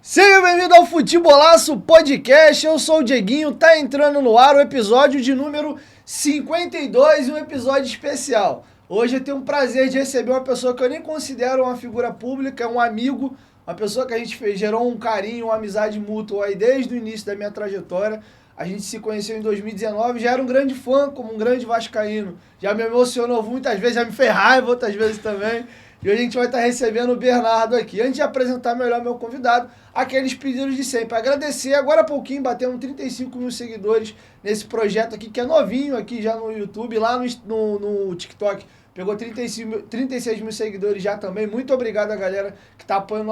Seja bem-vindo ao Futebolaço Podcast, eu sou o Dieguinho, tá entrando no ar o episódio de número 52, um episódio especial. Hoje eu tenho um prazer de receber uma pessoa que eu nem considero uma figura pública, é um amigo, uma pessoa que a gente gerou um carinho, uma amizade mútua aí desde o início da minha trajetória. A gente se conheceu em 2019, já era um grande fã, como um grande vascaíno, já me emocionou muitas vezes, já me fez raiva outras vezes também. E hoje a gente vai estar recebendo o Bernardo aqui. Antes de apresentar melhor meu convidado, aqueles pedidos de sempre. Agradecer, agora há pouquinho batemos 35 mil seguidores nesse projeto aqui, que é novinho aqui já no YouTube, lá no TikTok. Pegou 36 mil seguidores já também. Muito obrigado a galera que está apoiando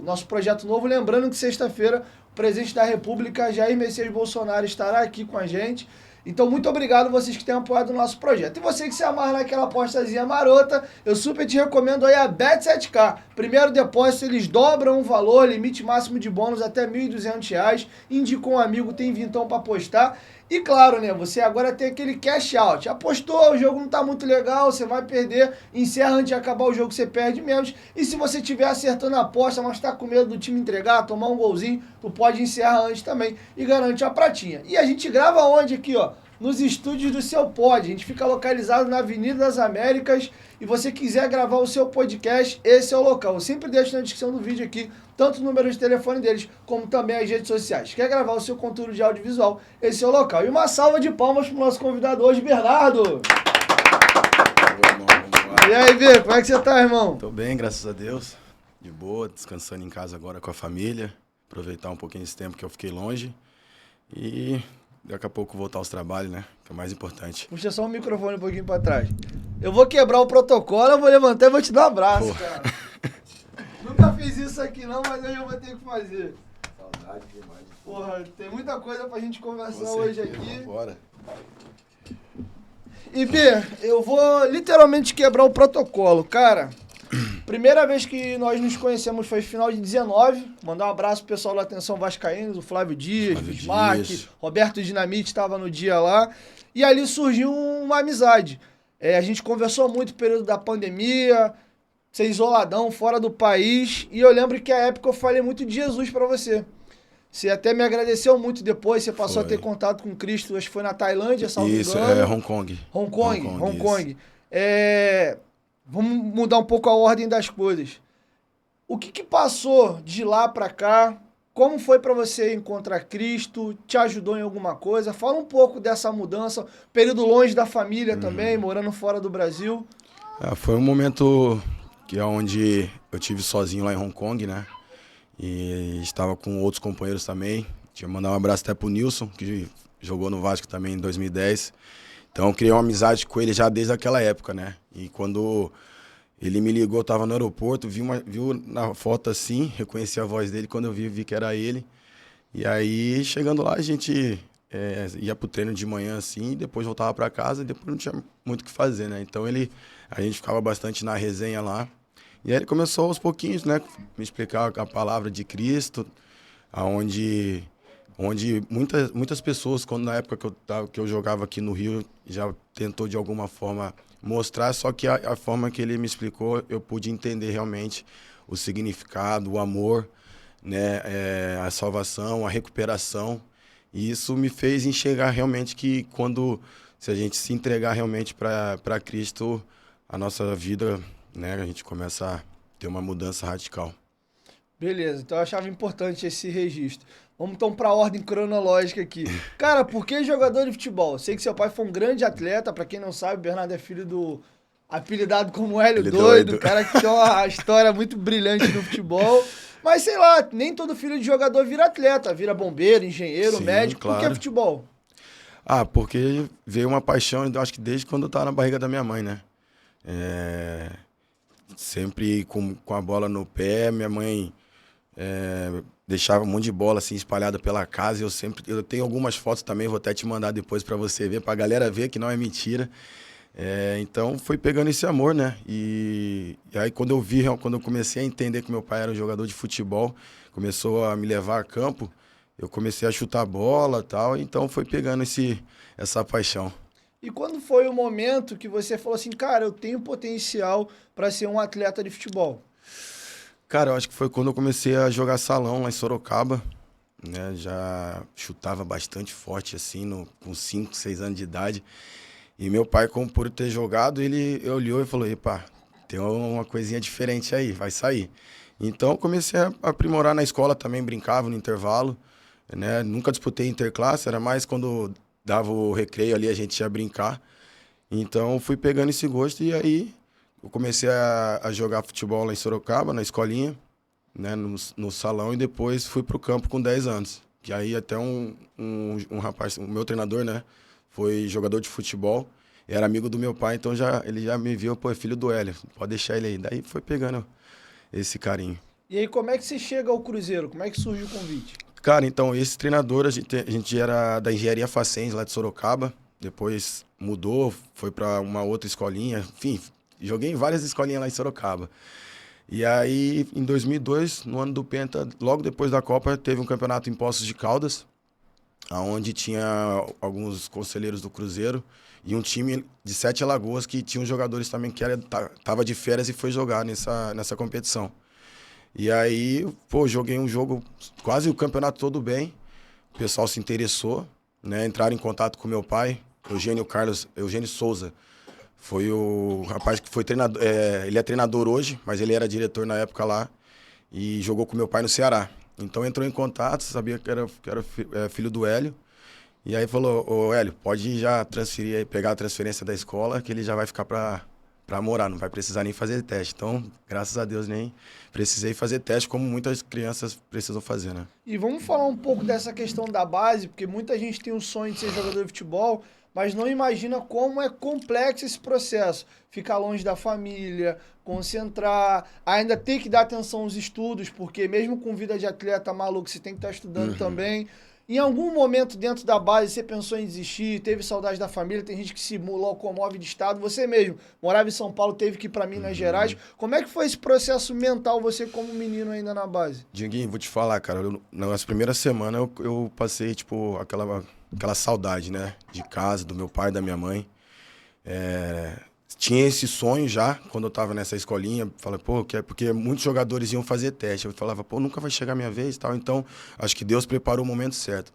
nosso projeto novo. Lembrando que sexta-feira o presidente da República, Jair Messias Bolsonaro, estará aqui com a gente. Então, muito obrigado vocês que têm apoiado o nosso projeto. E você que se amarra naquela apostazinha marota, eu super te recomendo aí a Bet7k. Primeiro depósito, eles dobram o valor, limite máximo de bônus até R$ 1.200. Indica um amigo, tem vintão para apostar. E claro, né, você agora tem aquele cash out. Apostou, o jogo não tá muito legal, você vai perder, encerra antes de acabar o jogo, você perde menos. E se você estiver acertando a aposta, mas tá com medo do time entregar, tomar um golzinho, tu pode encerrar antes também e garante a pratinha. E a gente grava onde aqui, ó? Nos estúdios do Seu Pod. A gente fica localizado na Avenida das Américas. E você quiser gravar o seu podcast, esse é o local. Eu sempre deixo na descrição do vídeo aqui, tanto o número de telefone deles, como também as redes sociais. Quer gravar o seu conteúdo de audiovisual, esse é o local. E uma salva de palmas para o nosso convidado hoje, Bernardo. E aí, Bê, como é que você tá, irmão? Tô bem, graças a Deus. De boa, descansando em casa agora com a família. Aproveitar um pouquinho esse tempo que eu fiquei longe. E daqui a pouco voltar aos trabalhos, né? Que é o mais importante. Puxa só o microfone um pouquinho pra trás. Eu vou quebrar o protocolo, eu vou levantar e vou te dar um abraço, cara. Nunca fiz isso aqui não, mas hoje eu vou ter que fazer. Saudade demais. Porra, tem muita coisa pra gente conversar hoje aqui. Bora. E B, eu vou literalmente quebrar o protocolo, cara. Primeira vez que nós nos conhecemos foi final de 19. Mandar um abraço pro pessoal da Atenção Vascaínos, o Flávio Dias, Bismarck, Roberto Dinamite estava no dia lá. E ali surgiu uma amizade. A gente conversou muito no período da pandemia, ser isoladão, fora do país. E eu lembro que a época eu falei muito de Jesus pra você. Você até me agradeceu muito depois, você passou a ter contato com Cristo, acho que foi na Tailândia, salvo engano. Isso, é Hong Kong. Hong Kong. Vamos mudar um pouco a ordem das coisas. O que passou de lá pra cá? Como foi pra você encontrar Cristo? Te ajudou em alguma coisa? Fala um pouco dessa mudança, período longe da família também, morando fora do Brasil. Foi um momento que é onde eu tive sozinho lá em Hong Kong, né? E estava com outros companheiros também. Tinha que mandar um abraço até pro Nilson, que jogou no Vasco também em 2010. Então eu criei uma amizade com ele já desde aquela época, né? E quando ele me ligou, eu tava no aeroporto, viu na foto assim, reconheci a voz dele, quando eu vi que era ele. E aí, chegando lá, a gente ia pro treino de manhã assim, e depois voltava para casa, e depois não tinha muito o que fazer, né? Então a gente ficava bastante na resenha lá. E aí ele começou aos pouquinhos, né, me explicar a palavra de Cristo, onde muitas pessoas, quando na época que eu jogava aqui no Rio, já tentou de alguma forma mostrar, só que a forma que ele me explicou, eu pude entender realmente o significado, o amor, né, a salvação, a recuperação. E isso me fez enxergar realmente que se a gente se entregar realmente para Cristo, a nossa vida, né, a gente começa a ter uma mudança radical. Beleza, então eu achava importante esse registro. Vamos então para a ordem cronológica aqui. Cara, por que jogador de futebol? Sei que seu pai foi um grande atleta, para quem não sabe, o Bernardo é filho do apelidado como Hélio Doido, cara que tem uma história muito brilhante no futebol. Mas sei lá, nem todo filho de jogador vira atleta, vira bombeiro, engenheiro, Sim, médico. claro. Por que futebol? Porque veio uma paixão, eu acho que desde quando eu tava na barriga da minha mãe, né? Sempre com a bola no pé, minha mãe deixava um monte de bola assim espalhada pela casa. Eu tenho algumas fotos também, vou até te mandar depois para você ver, pra galera ver que não é mentira. Então foi pegando esse amor, né? E aí quando eu comecei a entender que meu pai era um jogador de futebol, começou a me levar a campo, eu comecei a chutar bola e tal, então foi pegando essa paixão. E quando foi o momento que você falou assim, cara, eu tenho potencial para ser um atleta de futebol? Cara, eu acho que foi quando eu comecei a jogar salão lá em Sorocaba, né? Já chutava bastante forte, assim, com 5, 6 anos de idade. E meu pai, como por ter jogado, ele olhou e falou, epa, tem uma coisinha diferente aí, vai sair. Então, eu comecei a aprimorar na escola também, brincava no intervalo, né? Nunca disputei interclasse, era mais quando dava o recreio ali, a gente ia brincar. Então, fui pegando esse gosto e aí eu comecei a jogar futebol lá em Sorocaba, na escolinha, né, no salão, e depois fui pro campo com 10 anos. Que aí até um rapaz, o meu treinador, né, foi jogador de futebol, era amigo do meu pai, então ele já me viu, pô, é filho do Hélio, pode deixar ele aí. Daí foi pegando esse carinho. E aí, como é que você chega ao Cruzeiro? Como é que surge o convite? Cara, então, esse treinador, a gente era da Engenharia Facens, lá de Sorocaba, depois mudou, foi para uma outra escolinha, enfim, joguei em várias escolinhas lá em Sorocaba. E aí, em 2002, no ano do Penta, logo depois da Copa, teve um campeonato em Poços de Caldas, onde tinha alguns conselheiros do Cruzeiro e um time de Sete Alagoas que tinha jogadores também que tava de férias e foi jogar nessa competição. E aí, pô, joguei um jogo, quase o campeonato todo bem, o pessoal se interessou, né? Entraram em contato com meu pai, Eugênio Souza. Foi o rapaz que foi treinador, ele é treinador hoje, mas ele era diretor na época lá e jogou com meu pai no Ceará. Então entrou em contato, sabia que era filho do Hélio. E aí falou, ô Hélio, pode já transferir aí, pegar a transferência da escola, que ele já vai ficar pra morar, não vai precisar nem fazer teste. Então, graças a Deus, nem precisei fazer teste, como muitas crianças precisam fazer, né? E vamos falar um pouco dessa questão da base, porque muita gente tem o sonho de ser jogador de futebol, mas não imagina como é complexo esse processo. Ficar longe da família, concentrar, ainda ter que dar atenção aos estudos, porque mesmo com vida de atleta maluco, você tem que estar estudando também. Em algum momento dentro da base você pensou em desistir, teve saudade da família, tem gente que se locomove de estado, você mesmo morava em São Paulo, teve que ir para Minas Gerais. Como é que foi esse processo mental, você como menino ainda na base? Diguinho, vou te falar, cara, nas primeiras semanas eu passei, tipo, aquela saudade, né? De casa, do meu pai, da minha mãe. Tinha esse sonho já, quando eu tava nessa escolinha, falei, pô, porque muitos jogadores iam fazer teste. Eu falava, pô, nunca vai chegar a minha vez e tal. Então, acho que Deus preparou o momento certo.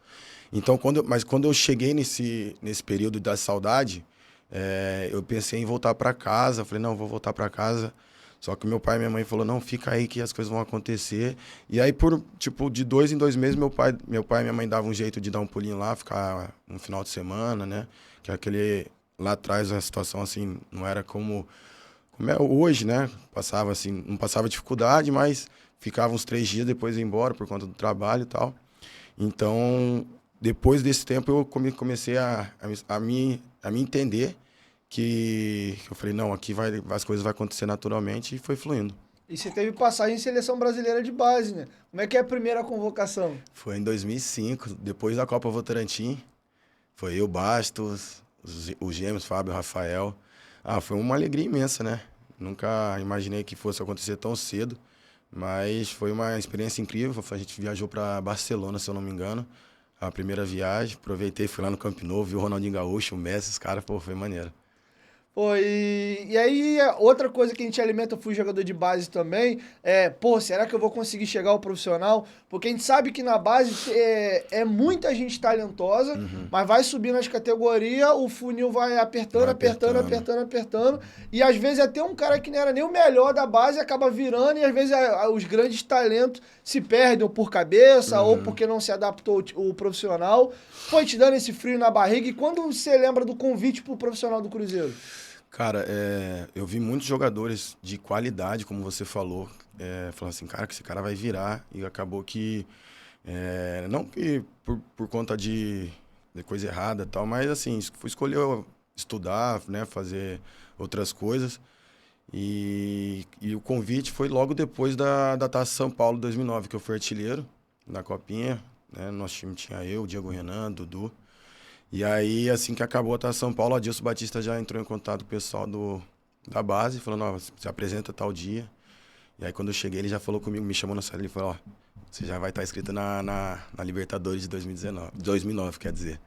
Então, mas quando eu cheguei nesse período da saudade, eu pensei em voltar para casa. Falei, não, vou voltar para casa. Só que meu pai e minha mãe falou, não, fica aí que as coisas vão acontecer. E aí, de 2 em 2 meses, meu pai e minha mãe davam um jeito de dar um pulinho lá, ficar um final de semana, né? Que aquele... Lá atrás a situação assim não era como é hoje, né? Passava assim, não passava dificuldade, mas ficava uns 3 dias depois ia embora por conta do trabalho e tal. Então, depois desse tempo eu comecei a me entender que eu falei, não, aqui as coisas vão acontecer naturalmente e foi fluindo. E você teve passagem em seleção brasileira de base, né? Como é que é a primeira convocação? Foi em 2005, depois da Copa Votorantim. Foi eu, Bastos, os gêmeos, Fábio e Rafael. Foi uma alegria imensa, né? Nunca imaginei que fosse acontecer tão cedo, mas foi uma experiência incrível. A gente viajou para Barcelona, se eu não me engano, a primeira viagem. Aproveitei, fui lá no Camp Nou, vi o Ronaldinho Gaúcho, o Messi, os caras, pô, foi maneiro. Pô, e aí, outra coisa que a gente alimenta, eu fui jogador de base também, pô, será que eu vou conseguir chegar ao profissional? Porque a gente sabe que na base é muita gente talentosa, mas vai subindo as categorias, o funil vai apertando, apertando, e às vezes até um cara que não era nem o melhor da base acaba virando, e às vezes os grandes talentos se perdem ou por cabeça, ou porque não se adaptou o profissional. Foi te dando esse frio na barriga, e quando você lembra do convite pro profissional do Cruzeiro? Cara, eu vi muitos jogadores de qualidade, como você falou, falando assim, cara, que esse cara vai virar. E acabou que, não que por conta de coisa errada e tal, mas assim, escolheu estudar, né, fazer outras coisas. E o convite foi logo depois da Taça São Paulo 2009, que eu fui artilheiro na Copinha, né? Nosso time tinha eu, Diego Renan, Dudu. E aí, assim que acabou a Taça São Paulo, o Adilson Batista já entrou em contato com o pessoal da base, falando, ó, se apresenta tal dia. E aí, quando eu cheguei, ele já falou comigo, me chamou na sala, ele falou, ó, você já vai estar inscrito na Libertadores de 2009, quer dizer.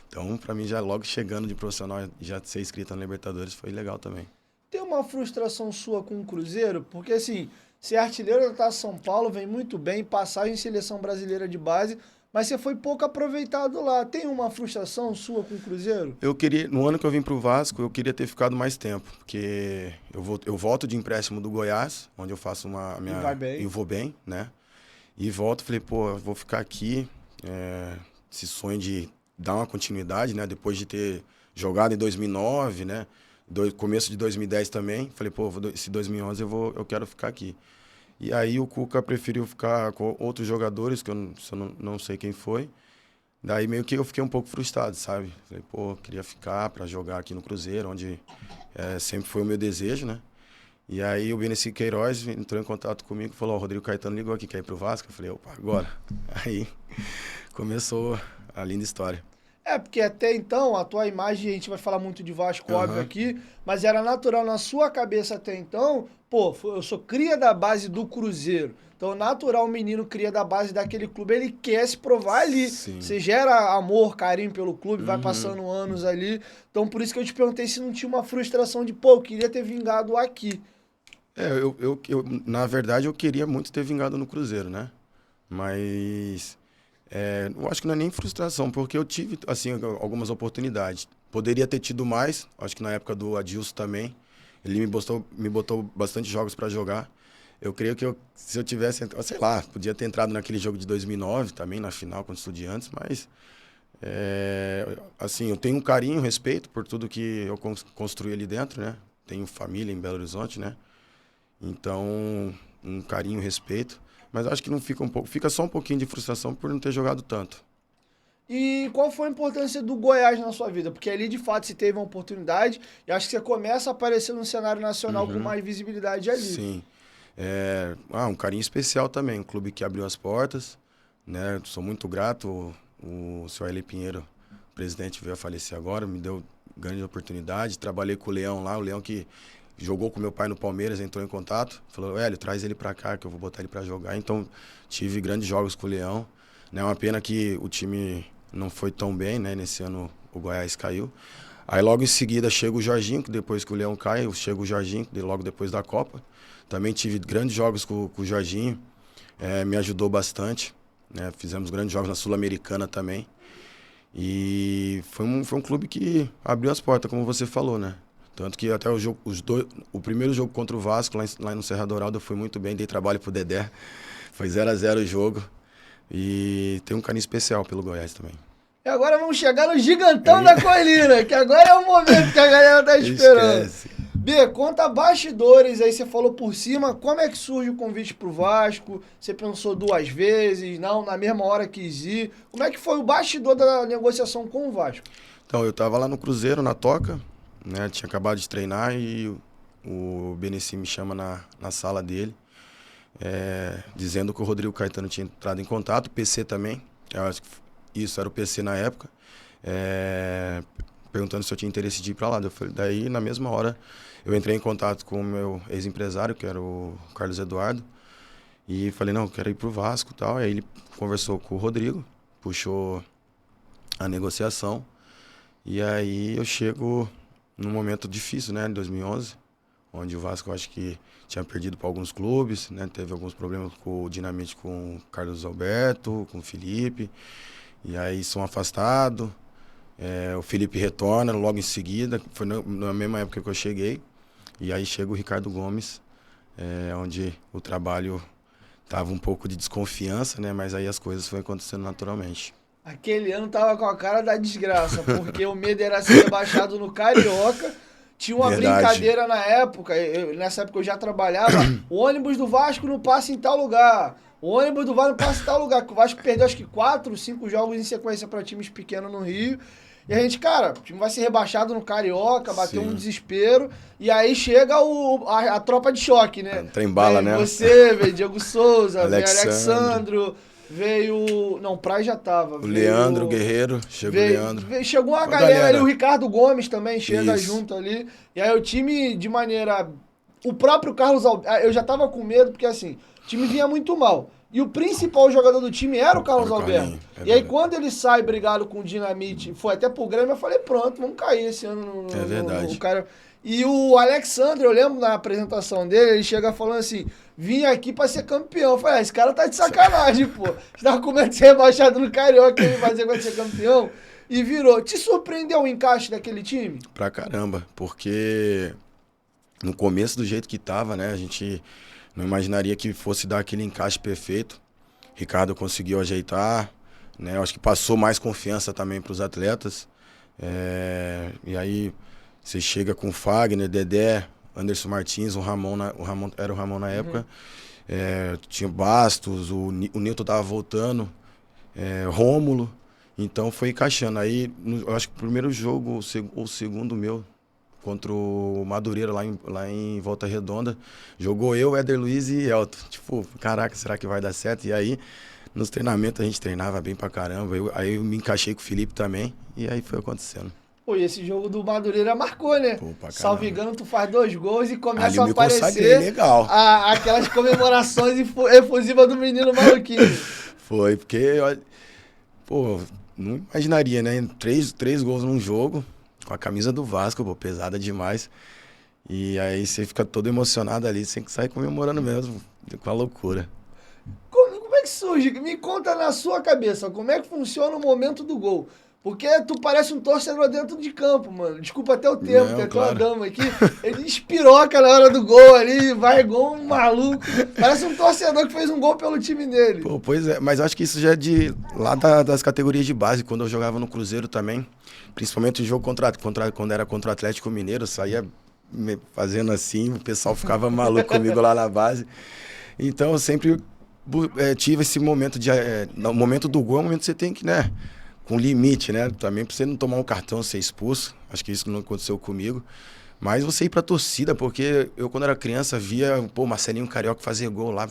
Então, pra mim, já logo chegando de profissional, já ser inscrito na Libertadores foi legal também. Tem uma frustração sua com o Cruzeiro? Porque assim, Você é artilheiro da Taça São Paulo, vem muito bem, passagem em seleção brasileira de base, mas você foi pouco aproveitado lá. Tem uma frustração sua com o Cruzeiro? Eu queria, no ano que eu vim pro Vasco, eu queria ter ficado mais tempo, porque eu volto de empréstimo do Goiás, onde eu faço E vai bem. eu vou bem, né? E volto, falei, pô, eu vou ficar aqui, esse sonho de dar uma continuidade, né? Depois de ter jogado em 2009, né? Começo de 2010 também, falei, pô, esse 2011 eu quero ficar aqui. E aí o Cuca preferiu ficar com outros jogadores, que eu não sei quem foi. Daí meio que eu fiquei um pouco frustrado, sabe? Falei, pô, queria ficar para jogar aqui no Cruzeiro, onde sempre foi o meu desejo, né? E aí o Beneci Queiroz entrou em contato comigo e falou, ó, o Rodrigo Caetano ligou aqui, quer ir pro Vasco? Eu falei, opa, agora. Aí começou a linda história. Porque até então, a tua imagem, a gente vai falar muito de Vasco, óbvio, aqui, mas era natural na sua cabeça até então, pô, eu sou cria da base do Cruzeiro, então natural o menino cria da base daquele clube, ele quer se provar ali. Sim. Você gera amor, carinho pelo clube, vai passando anos ali, então por isso que eu te perguntei se não tinha uma frustração de, pô, eu queria ter vingado aqui. Na verdade, eu queria muito ter vingado no Cruzeiro, né? Mas... eu acho que não é nem frustração, porque eu tive, assim, algumas oportunidades. Poderia ter tido mais, acho que na época do Adilson também. Ele me botou bastante jogos para jogar. Eu creio que se eu tivesse, sei lá, podia ter entrado naquele jogo de 2009 também, na final contra o Estudiantes, mas, assim, eu tenho um carinho, respeito por tudo que eu construí ali dentro, né? Tenho família em Belo Horizonte, né? Então, um carinho, respeito. Mas acho que não fica só um pouquinho de frustração por não ter jogado tanto. E qual foi a importância do Goiás na sua vida? Porque ali, de fato, você teve uma oportunidade e acho que você começa a aparecer no cenário nacional com mais visibilidade ali. Sim. Um carinho especial também, um clube que abriu as portas, né? Sou muito grato, o senhor Eli Pinheiro, presidente, veio a falecer agora, me deu grande oportunidade. Trabalhei com o Leão lá, o Leão que jogou com meu pai no Palmeiras, entrou em contato, falou, Hélio, traz ele pra cá que eu vou botar ele pra jogar. Então, tive grandes jogos com o Leão. É uma pena que o time não foi tão bem, né? Nesse ano o Goiás caiu. Aí logo em seguida chega o Jorginho, que depois que o Leão cai, chega o Jorginho, logo depois da Copa. Também tive grandes jogos com o Jorginho, me ajudou bastante, né? Fizemos grandes jogos na Sul-Americana também. E foi um clube que abriu as portas, como você falou, né? Tanto que até o primeiro jogo contra o Vasco, lá no Serra Dourada, eu fui muito bem, dei trabalho pro Dedé. Foi 0-0 o jogo. E tem um carinho especial pelo Goiás também. E agora vamos chegar no gigantão da colina, que agora é o momento que a galera tá esperando. Esquece. B, conta bastidores, aí você falou por cima, como é que surge o convite pro Vasco? Você pensou 2 vezes, não, na mesma hora quis ir. Como é que foi o bastidor da negociação com o Vasco? Então, eu tava lá no Cruzeiro, na Toca, né? Tinha acabado de treinar e o Beneci me chama na sala dele, dizendo que o Rodrigo Caetano tinha entrado em contato, o PC também, eu acho que isso era o PC na época, perguntando se eu tinha interesse de ir para lá. Daí, na mesma hora, eu entrei em contato com o meu ex-empresário, que era o Carlos Eduardo, e falei, não, eu quero ir pro Vasco e tal. Aí ele conversou com o Rodrigo, puxou a negociação, e aí eu chego num momento difícil, né, em 2011, onde o Vasco, acho que tinha perdido para alguns clubes, né, teve alguns problemas com o Dinamite, com o Carlos Alberto, com o Felipe, e aí são afastados. O Felipe retorna logo em seguida, foi na mesma época que eu cheguei, e aí chega o Ricardo Gomes, onde o trabalho tava um pouco de desconfiança, né, mas aí as coisas foram acontecendo naturalmente. Aquele ano tava com a cara da desgraça, porque o medo era ser rebaixado no Carioca. Tinha uma brincadeira na época, nessa época eu já trabalhava, o ônibus do Vasco não passa em tal lugar, o ônibus do Vasco não passa em tal lugar, que o Vasco perdeu acho que 4, 5 jogos em sequência para times pequenos no Rio. E a gente, cara, o time vai ser rebaixado no Carioca, bateu um desespero, e aí chega a tropa de choque, né? Trem-bala, né? Você, veio Diego Souza, veio Alexandro, veio... Não, Praia já tava. O Leandro Guerreiro, chegou o Leandro. Chegou uma galera ali, o Ricardo Gomes também chega junto ali. E aí o time, de maneira... O próprio Carlos Alberto... Eu já tava com medo, porque assim, o time vinha muito mal. E o principal jogador do time era o Carlos Alberto. E aí quando ele sai brigado com o Dinamite, foi até pro Grêmio, eu falei, pronto, vamos cair esse ano no cara. E o Alexandre, eu lembro na apresentação dele, ele chega falando assim, vim aqui pra ser campeão. Eu falei, esse cara tá de sacanagem, pô. Você tava com medo de ser rebaixado no Carioca, ele vai ser campeão. E virou. Te surpreendeu o encaixe daquele time? Pra caramba, porque no começo do jeito que tava, né, a gente não imaginaria que fosse dar aquele encaixe perfeito. Ricardo conseguiu ajeitar, né, eu acho que passou mais confiança também pros atletas. E aí você chega com Fagner, Dedé, Anderson Martins, o Ramon era o Ramon na época. Tinha Bastos, o Nilton tava voltando, Rômulo. Então foi encaixando. Aí, eu acho que o primeiro jogo, ou o segundo meu, contra o Madureira, lá em Volta Redonda, jogou eu, Éder Luiz e Elton. Tipo, caraca, será que vai dar certo? E aí, nos treinamentos, a gente treinava bem pra caramba. Aí eu me encaixei com o Felipe também, e aí foi acontecendo. Pô, e esse jogo do Madureira marcou, né? Pô, pra Salvo engano, tu faz 2 gols e começa ali a eu me consagrei, aparecer legal. Aquelas comemorações efusivas do menino maluquinho. Foi, porque, pô, não imaginaria, né? Três gols num jogo, com a camisa do Vasco, pô, pesada demais. E aí você fica todo emocionado ali, você tem que sair comemorando mesmo, com a loucura. Como é que surge? Me conta na sua cabeça, como é que funciona o momento do gol? Porque tu parece um torcedor dentro de campo, mano. Desculpa até o termo, Não, tem até claro. uma dama aqui. Ele espiroca na hora do gol ali, vai igual um maluco. Parece um torcedor que fez um gol pelo time dele. Pô, pois é, mas acho que isso já é lá das categorias de base, quando eu jogava no Cruzeiro também. Principalmente o jogo quando era contra o Atlético Mineiro, eu saía fazendo assim, o pessoal ficava maluco comigo lá na base. Então eu sempre tive esse momento no momento do gol é um momento que você tem que, né, com limite, né, também pra você não tomar um cartão, ser expulso. Acho que isso não aconteceu comigo. Mas você ir pra torcida, porque eu quando era criança via, pô, Marcelinho Carioca fazer gol lá,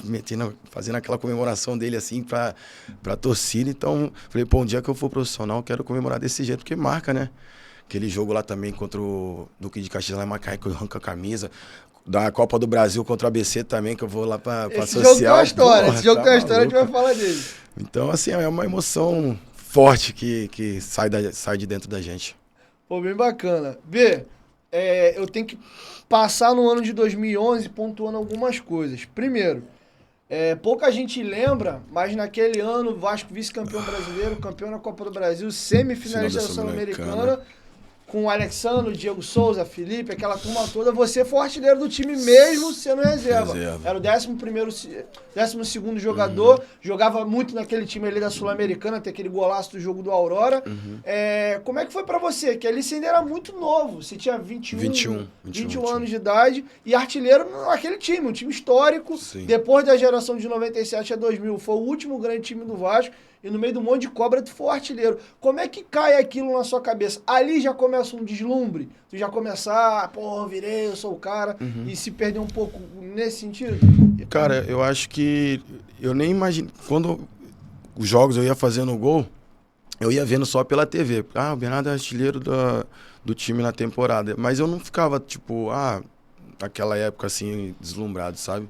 fazendo aquela comemoração dele assim pra torcida. Então, falei, pô, um dia que eu for profissional, eu quero comemorar desse jeito, porque marca, né? Aquele jogo lá também contra o Duque de Caxias lá em Macaé, que eu arranco a camisa. Da Copa do Brasil contra o ABC também, que eu vou lá pra social. Esse jogo tem uma história, Porra, esse jogo tá tem uma história, a gente vai maluco. falar dele. Então, assim, é uma emoção forte que sai de dentro da gente. Pô, bem bacana. B, eu tenho que passar no ano de 2011 pontuando algumas coisas. Primeiro, pouca gente lembra, mas naquele ano o Vasco vice-campeão brasileiro, campeão na Copa do Brasil, semifinalista da Sul-Americana, com o Alexandre, Diego Souza, Felipe, aquela turma toda, você foi o artilheiro do time mesmo sendo reserva. Era o 12º jogador, jogava muito naquele time ali da Sul-Americana, tem aquele golaço do jogo do Aurora. Como é que foi pra você? Que ali você ainda era muito novo, você tinha 21 anos de idade e artilheiro naquele time, um time histórico. Sim. Depois da geração de 97 a 2000, foi o último grande time do Vasco. E no meio do monte de cobra, tu foi artilheiro. Como é que cai aquilo na sua cabeça? Ali já começa um deslumbre? Tu já começar, pô, virei, eu sou o cara, e se perder um pouco nesse sentido? Cara, eu acho que eu nem imagino. Quando os jogos eu ia fazendo gol, eu ia vendo só pela TV. O Bernardo é artilheiro do time na temporada. Mas eu não ficava, tipo, naquela época assim, deslumbrado, sabe?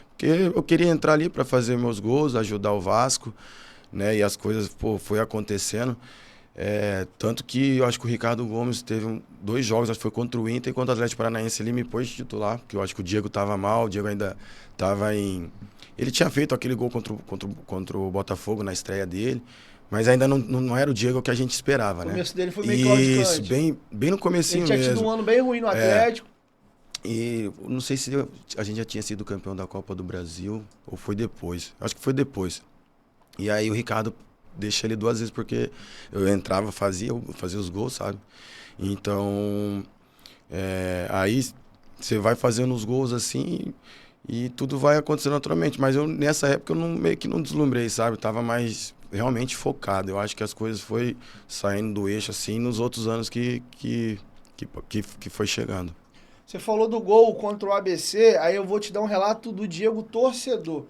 Porque eu queria entrar ali para fazer meus gols, ajudar o Vasco, né? E as coisas, pô, foi acontecendo. Tanto que eu acho que o Ricardo Gomes teve 2 jogos, acho que foi contra o Inter e contra o Atlético Paranaense, ele me pôs titular, porque eu acho que o Diego tava mal, o Diego ainda tava em... Ele tinha feito aquele gol contra o Botafogo na estreia dele, mas ainda não era o Diego que a gente esperava, né? O começo dele foi meio claudicante. Isso, bem no comecinho mesmo. Ele tinha tido um ano bem ruim no Atlético. E não sei se a gente já tinha sido campeão da Copa do Brasil ou foi depois, acho que foi depois. E aí o Ricardo deixa ele 2 vezes, porque eu entrava, fazia os gols, sabe? Então, aí você vai fazendo os gols assim e tudo vai acontecendo naturalmente. Mas nessa época, eu meio que não deslumbrei, sabe? Eu tava mais realmente focado. Eu acho que as coisas foi saindo do eixo, assim, nos outros anos que foi chegando. Você falou do gol contra o ABC, aí eu vou te dar um relato do Diego torcedor.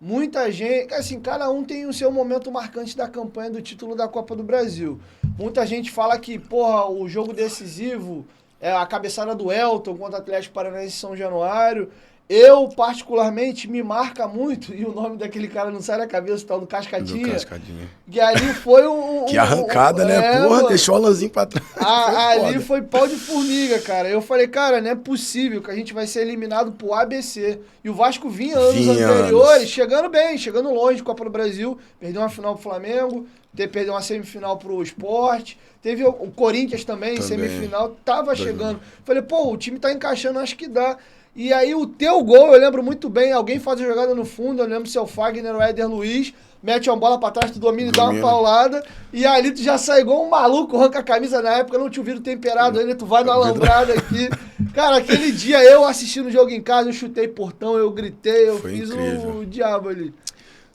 Muita gente, assim, cada um tem o seu momento marcante da campanha do título da Copa do Brasil. Muita gente fala que, porra, o jogo decisivo é a cabeçada do Elton contra o Atlético Paranaense em São Januário. Eu, particularmente, me marca muito, e o nome daquele cara não sai da cabeça, tal do Cascadinha. Do Cascadinha. Que ali foi Que arrancada, né? Porra, mano, deixou o Alanzinho pra trás. ali foi pau de formiga, cara. Eu falei, cara, não é possível que a gente vai ser eliminado pro ABC. E o Vasco vinha anos anteriores, chegando bem, chegando longe, Copa do Brasil. Perdeu uma final pro Flamengo, perdeu uma semifinal pro Sport. Teve o Corinthians também, semifinal, tava chegando. Falei, pô, o time tá encaixando, acho que dá. E aí o teu gol, eu lembro muito bem, alguém faz a jogada no fundo, eu lembro se é o Fagner ou o Éder Luiz, mete uma bola pra trás, tu domina e dá uma paulada, e ali tu já sai igual um maluco, arranca a camisa na época, não tinha ouvido temperado ainda, tu vai na alambrada aqui. Cara, aquele dia eu assistindo o jogo em casa, eu chutei portão, eu gritei, eu fiz o diabo ali.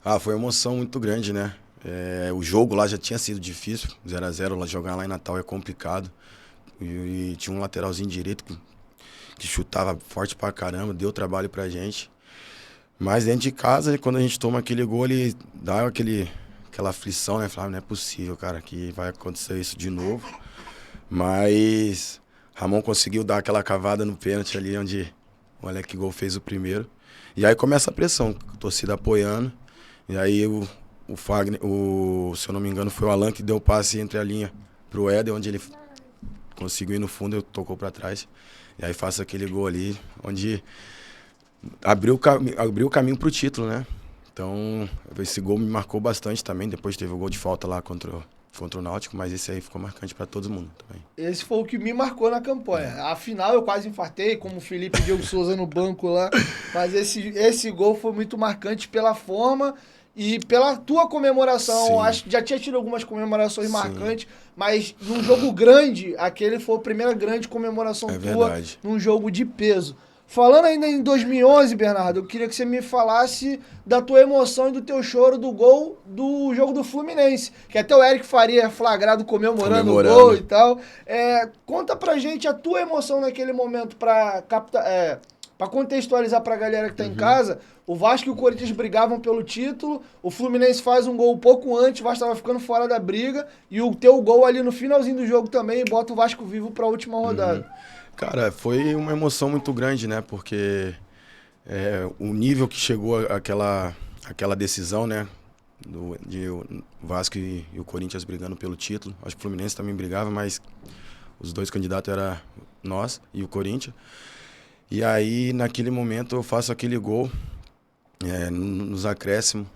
Ah, foi uma emoção muito grande, né? O jogo lá já tinha sido difícil, 0x0, jogar lá em Natal é complicado, e tinha um lateralzinho direito que chutava forte pra caramba, deu trabalho pra gente. Mas dentro de casa, quando a gente toma aquele gol, ele dá aquela aflição, né? Falava, não é possível, cara, que vai acontecer isso de novo. Mas Ramon conseguiu dar aquela cavada no pênalti ali, onde o Alec Gol fez o primeiro. E aí começa a pressão, a torcida apoiando. E aí o Fagner, se eu não me engano, foi o Alan que deu o passe entre a linha pro Éder, onde ele conseguiu ir no fundo, eu tocou pra trás. E aí faço aquele gol ali, onde abriu o caminho pro título, né? Então, esse gol me marcou bastante também. Depois teve o gol de falta lá contra o Náutico, mas esse aí ficou marcante pra todo mundo também. Esse foi o que me marcou na campanha. Afinal, eu quase infartei, como o Felipe Diogo Souza no banco lá. Mas esse gol foi muito marcante pela forma e pela tua comemoração. Sim. Acho que já tinha tido algumas comemorações marcantes, mas num jogo grande, aquele foi a primeira grande comemoração tua num jogo de peso. Falando ainda em 2011, Bernardo, eu queria que você me falasse da tua emoção e do teu choro do gol do jogo do Fluminense, que até o Eric Faria é flagrado comemorando o gol e tal. Conta pra gente a tua emoção naquele momento pra contextualizar pra galera que tá em casa. O Vasco e o Corinthians brigavam pelo título, o Fluminense faz um gol um pouco antes, o Vasco tava ficando fora da briga, e o teu gol ali no finalzinho do jogo também bota o Vasco vivo pra última rodada. Cara, foi uma emoção muito grande, né? Porque o nível que chegou aquela decisão, né? De o Vasco e o Corinthians brigando pelo título. Acho que o Fluminense também brigava, mas os dois candidatos eram nós e o Corinthians. E aí, naquele momento, eu faço aquele gol nos acréscimos.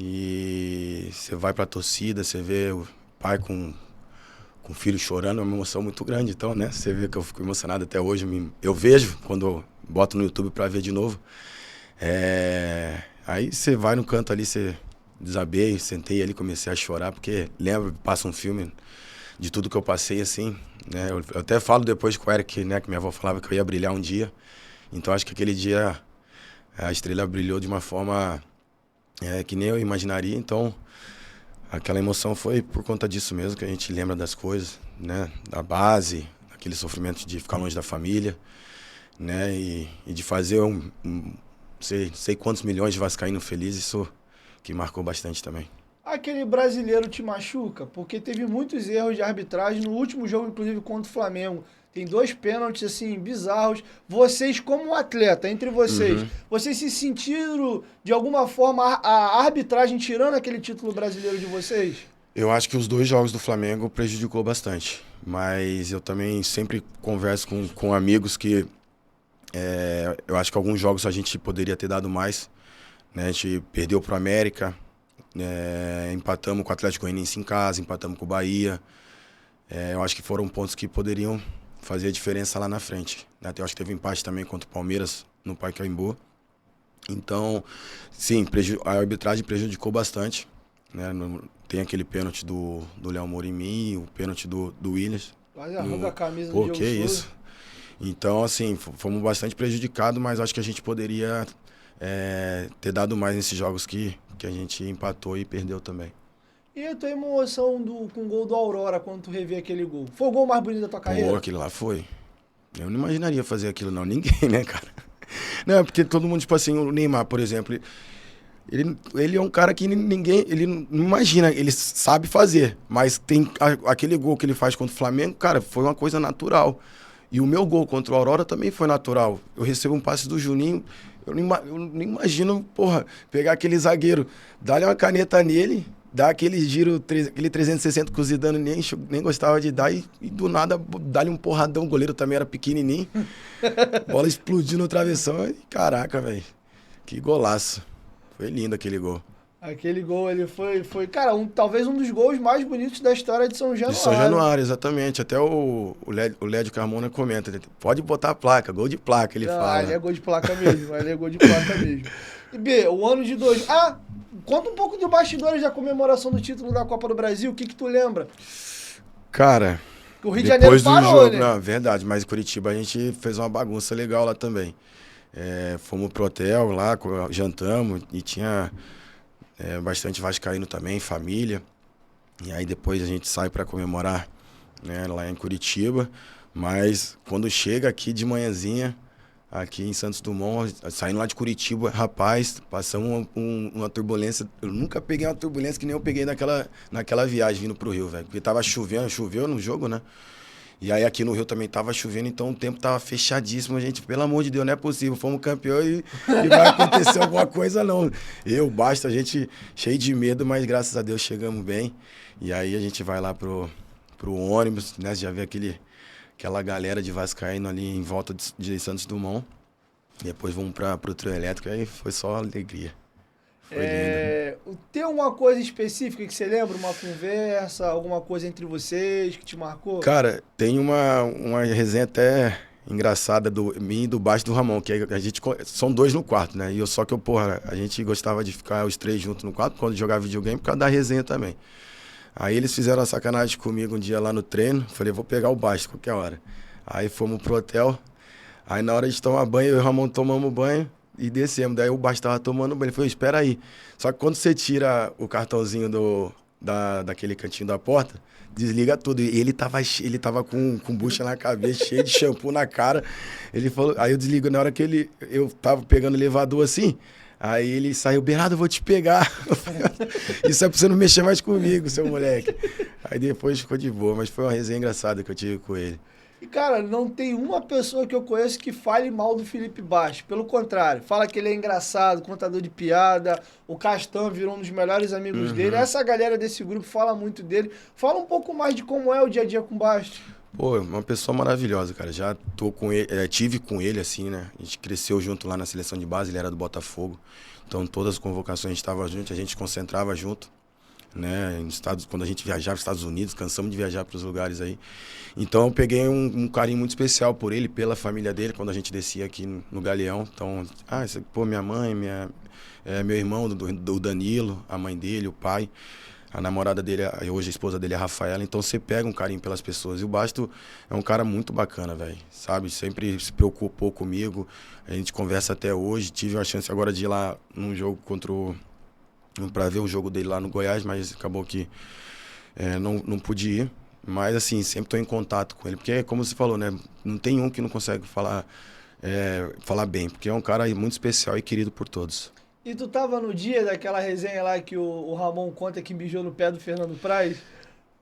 E você vai pra torcida, você vê o pai com o filho chorando, é uma emoção muito grande. Então, né, você vê que eu fico emocionado até hoje. Eu vejo quando eu boto no YouTube pra ver de novo. Aí você vai no canto ali, você desabei, sentei ali, comecei a chorar, porque lembro, passa um filme de tudo que eu passei, assim, né. Eu até falo depois com o Eric, né, que minha avó falava que eu ia brilhar um dia. Então, acho que aquele dia a estrela brilhou de uma forma que nem eu imaginaria. Então, aquela emoção foi por conta disso mesmo, que a gente lembra das coisas, né? Da base, aquele sofrimento de ficar longe da família, né? E de fazer sei quantos milhões de vascaínos felizes, isso que marcou bastante também. Aquele brasileiro te machuca? Porque teve muitos erros de arbitragem no último jogo, inclusive contra o Flamengo. Tem 2 pênaltis, assim, bizarros. Vocês, como atleta, entre vocês, vocês se sentiram, de alguma forma, a arbitragem tirando aquele título brasileiro de vocês? Eu acho que os 2 jogos do Flamengo prejudicou bastante. Mas eu também sempre converso com amigos que eu acho que alguns jogos a gente poderia ter dado mais, né? A gente perdeu pro América, empatamos com o Atlético Goianiense em casa, empatamos com o Bahia. Eu acho que foram pontos que poderiam fazer a diferença lá na frente. Até eu acho que teve empate também contra o Palmeiras no Pacaembu. Então, sim, a arbitragem prejudicou bastante, né? Tem aquele pênalti do Léo Moura em mim, o pênalti do Williams. Quase arranca a camisa do Pô, Diogo que Souza. isso. Então, assim, fomos bastante prejudicados, mas acho que a gente poderia ter dado mais nesses jogos que a gente empatou e perdeu também. E a tua emoção com o gol do Aurora, quando tu revê aquele gol? Foi o gol mais bonito da tua carreira? Pô, aquele lá foi. Eu não imaginaria fazer aquilo, não. Ninguém, né, cara? Não, porque todo mundo, tipo assim, o Neymar, por exemplo, ele é um cara que ninguém, ele não imagina, ele sabe fazer, mas tem aquele gol que ele faz contra o Flamengo, cara, foi uma coisa natural. E o meu gol contra o Aurora também foi natural. Eu recebo um passe do Juninho, eu nem imagino, porra, pegar aquele zagueiro, dar-lhe uma caneta nele, dar aquele giro, aquele 360 que o Zidane nem gostava de dar e do nada dar-lhe um porradão. O goleiro também era pequenininho. Bola explodiu no travessão e caraca, velho. Que golaço. Foi lindo aquele gol. Aquele gol, ele foi cara, talvez um dos gols mais bonitos da história de São Januário. De São Januário, exatamente. Até o Lédio Carmona comenta, pode botar a placa, gol de placa, ele fala. Ali é gol de placa mesmo, ali é gol de placa mesmo. E B, o ano de conta um pouco de bastidores da comemoração do título da Copa do Brasil, o que tu lembra? Cara, O Rio de Janeiro parou, jogo, né? Não, verdade, mas em Curitiba a gente fez uma bagunça legal lá também. Fomos pro hotel lá, jantamos e tinha bastante vascaíno também, família. E aí depois a gente sai para comemorar, né, lá em Curitiba. Mas quando chega aqui de manhãzinha, aqui em Santos Dumont, saindo lá de Curitiba, rapaz, passamos uma turbulência. Eu nunca peguei uma turbulência que nem eu peguei naquela viagem vindo pro Rio, velho. Porque tava choveu no jogo, né? E aí aqui no Rio também tava chovendo, então o tempo tava fechadíssimo, gente. Pelo amor de Deus, não é possível. Fomos campeão e vai acontecer alguma coisa, não. Basta, a gente cheio de medo, mas graças a Deus chegamos bem. E aí a gente vai lá pro ônibus, né? Já vê aquela galera de vascaíno ali em volta de Santos Dumont. Depois vamos pro trio elétrico, aí foi só alegria. Foi lindo. Tem alguma coisa específica que você lembra? Uma conversa, alguma coisa entre vocês que te marcou? Cara, tem uma resenha até engraçada do mim e do baixo do Ramon, que a gente são dois no quarto, né? Só que a gente gostava de ficar os três juntos no quarto quando jogava videogame por causa da resenha também. Aí eles fizeram uma sacanagem comigo um dia lá no treino, falei, vou pegar o baixo qualquer hora. Aí fomos pro hotel, aí na hora de tomar banho, eu e o Ramon tomamos banho e descemos. Daí o baixo tava tomando banho, ele falou, espera aí. Só que quando você tira o cartãozinho daquele cantinho da porta, desliga tudo. E ele tava com bucha na cabeça, cheio de shampoo na cara. Ele falou, aí eu desligo na hora que eu tava pegando o elevador assim. Aí ele saiu, Bernardo, eu vou te pegar. Isso é pra você não mexer mais comigo, seu moleque. Aí depois ficou de boa, mas foi uma resenha engraçada que eu tive com ele. E, cara, não tem uma pessoa que eu conheço que fale mal do Felipe Baixo. Pelo contrário, fala que ele é engraçado, contador de piada. O Castan virou um dos melhores amigos dele. Essa galera desse grupo fala muito dele. Fala um pouco mais de como é o dia a dia com o Baixo. Pô, uma pessoa maravilhosa, cara. Já tô com ele, tive com ele, assim, né? A gente cresceu junto lá na seleção de base, ele era do Botafogo. Então, todas as convocações a gente estava junto, a gente concentrava junto, né? Quando a gente viajava para os Estados Unidos, cansamos de viajar para os lugares aí. Então, eu peguei um carinho muito especial por ele, pela família dele, quando a gente descia aqui no Galeão. Então, minha mãe, meu irmão, do Danilo, a mãe dele, o pai. A namorada dele, hoje a esposa dele é a Rafaela, então você pega um carinho pelas pessoas. E o Basto é um cara muito bacana, velho, sabe? Sempre se preocupou comigo, a gente conversa até hoje. Tive a chance agora de ir lá num jogo pra ver o jogo dele lá no Goiás, mas acabou que não pude ir. Mas, assim, sempre tô em contato com ele, porque, como você falou, né? Não tem um que não consegue falar bem, porque é um cara muito especial e querido por todos. E tu tava no dia daquela resenha lá que o Ramon conta que mijou no pé do Fernando Praz?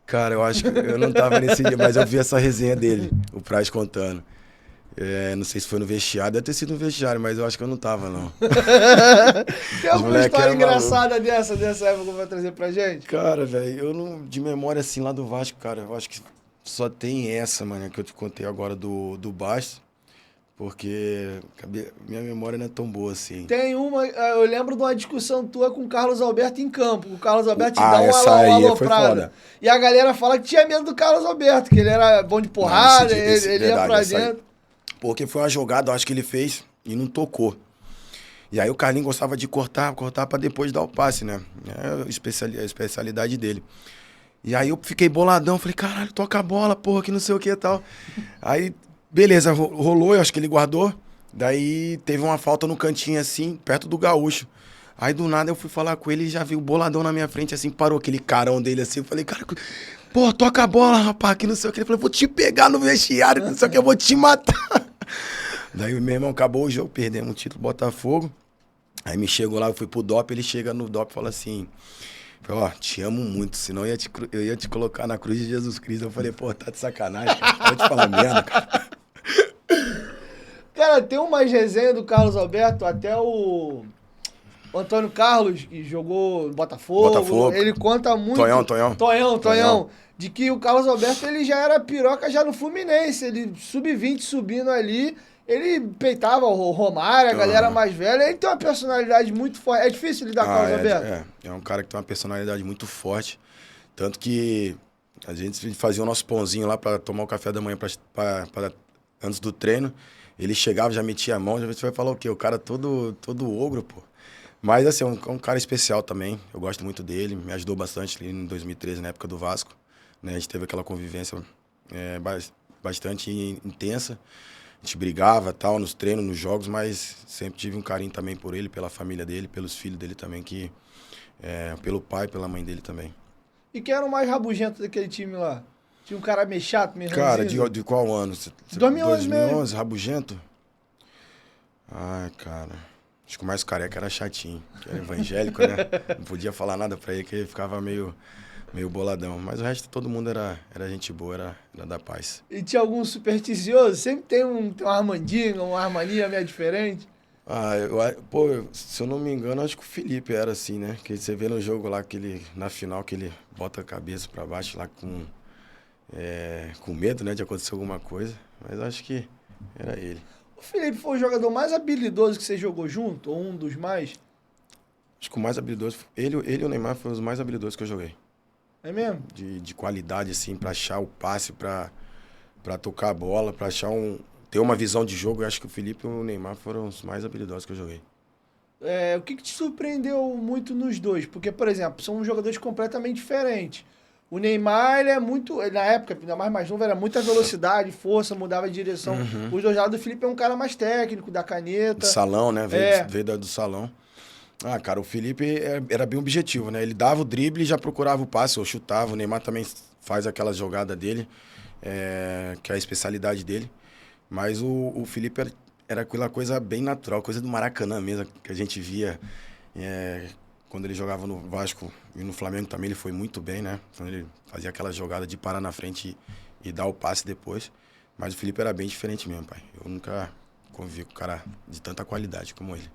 Cara, eu acho que eu não tava nesse dia, mas eu vi essa resenha dele, o Praz contando. Não sei se foi no vestiário, deve ter sido no vestiário, mas eu acho que eu não tava, não. Tem alguma história engraçada dessa época que vai trazer pra gente? Cara, velho, eu não, de memória assim lá do Vasco, cara, eu acho que só tem essa, mano, que eu te contei agora do Basto. Porque minha memória não é tão boa assim. Tem uma, eu lembro de uma discussão tua com o Carlos Alberto em campo. O Carlos Alberto te dá uma essa aí aloprada. E a galera fala que tinha medo do Carlos Alberto, que ele era bom de porrada, ele ia pra dentro. Porque foi uma jogada, eu acho que ele fez e não tocou. E aí o Carlinhos gostava de cortar pra depois dar o passe, né? É a especialidade dele. E aí eu fiquei boladão, falei, caralho, toca a bola, porra, que não sei o que e tal. Aí... Beleza, rolou, eu acho que ele guardou. Daí teve uma falta no cantinho assim, perto do Gaúcho. Aí do nada eu fui falar com ele e já vi o boladão na minha frente, assim, parou aquele carão dele assim. Eu falei, cara, pô, toca a bola, rapaz, que não sei o que. Ele falou, vou te pegar no vestiário, não sei o que, eu vou te matar. Daí meu irmão acabou o jogo, perdemos o título Botafogo. Aí me chegou lá, eu fui pro DOP, ele chega no DOP e fala assim... Ó, te amo muito, senão eu ia te colocar na cruz de Jesus Cristo. Eu falei, pô, tá de sacanagem, cara. Vou te falar merda, cara. Cara, tem umas resenhas do Carlos Alberto, até o Antônio Carlos, que jogou no Botafogo, ele conta muito... Tonhão. De que o Carlos Alberto, ele já era piroca já no Fluminense, ele sub-20 subindo ali, ele peitava o Romário, a galera mais velha, ele tem uma personalidade muito forte. É difícil lidar com o Carlos Alberto? É um cara que tem uma personalidade muito forte, tanto que a gente fazia o nosso pãozinho lá para tomar o café da manhã antes do treino, ele chegava, já metia a mão, já você vai falar o quê? O cara todo ogro, pô. Mas, assim, é um cara especial também. Eu gosto muito dele. Me ajudou bastante ali em 2013, na época do Vasco. Né? A gente teve aquela convivência bastante intensa. A gente brigava, tal, nos treinos, nos jogos, mas sempre tive um carinho também por ele, pela família dele, pelos filhos dele também, pelo pai, pela mãe dele também. E quem era o mais rabugento daquele time lá? Tinha um cara meio chato, meio Cara, de qual ano? 2011 rabugento? Ai, cara... Acho que o mais careca era chatinho, que era evangélico, né? Não podia falar nada pra ele, que ele ficava meio boladão. Mas o resto, todo mundo era gente boa, era da paz. E tinha algum supersticioso? Sempre tem uma armandinha, uma armania meio diferente. Se eu não me engano, acho que o Felipe era assim, né? Que você vê no jogo lá, na final, que ele bota a cabeça pra baixo lá com medo, né? De acontecer alguma coisa. Mas acho que era ele. O Felipe foi o jogador mais habilidoso que você jogou junto? Ou um dos mais? Acho que o mais habilidoso... Ele e o Neymar foram os mais habilidosos que eu joguei. É mesmo? De qualidade, assim, pra achar o passe, pra tocar a bola, pra achar ter uma visão de jogo. Eu acho que o Felipe e o Neymar foram os mais habilidosos que eu joguei. O que te surpreendeu muito nos dois? Porque, por exemplo, são jogadores completamente diferentes. O Neymar, ele é muito... Na época, ainda mais novo, era muita velocidade, força, mudava de direção. Os dois lados do Felipe é um cara mais técnico, da caneta. Do salão, né? Veio do salão. Ah, cara, o Felipe era bem objetivo, né? Ele dava o drible e já procurava o passe, ou chutava. O Neymar também faz aquela jogada dele, que é a especialidade dele. Mas o Felipe era aquela coisa bem natural, coisa do Maracanã mesmo, que a gente via... Quando ele jogava no Vasco e no Flamengo também, ele foi muito bem, né? Quando ele fazia aquela jogada de parar na frente e dar o passe depois. Mas o Felipe era bem diferente mesmo, pai. Eu nunca convivi com um cara de tanta qualidade como ele.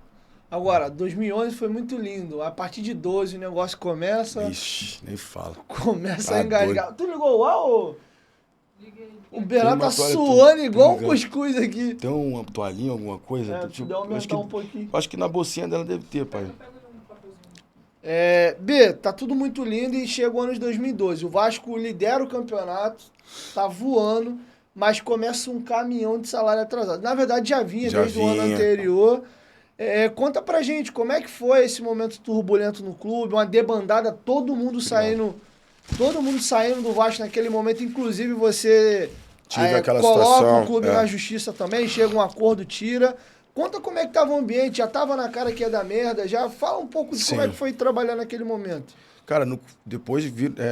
Agora, 2011 foi muito lindo. A partir de 12 o negócio começa... Ixi, nem fala. Começa a engasgar. Tu ligou o ar ou... Liguei. O Bernardo tá suando igual um cuscuz aqui. Tem uma toalhinha, alguma coisa? Deixa eu aumentar um pouquinho. Acho que na bolsinha dela deve ter, pai. B, tá tudo muito lindo e chega o ano de 2012. O Vasco lidera o campeonato, tá voando, mas começa um caminhão de salário atrasado. Na verdade, já vinha desde o ano anterior. Conta pra gente, como é que foi esse momento turbulento no clube, uma debandada, todo mundo saindo do Vasco naquele momento, inclusive você coloca situação, o clube na justiça também, chega um acordo, tira... Conta como é que tava o ambiente, já tava na cara que ia dar merda, já fala um pouco de como é que foi trabalhar naquele momento. Cara, depois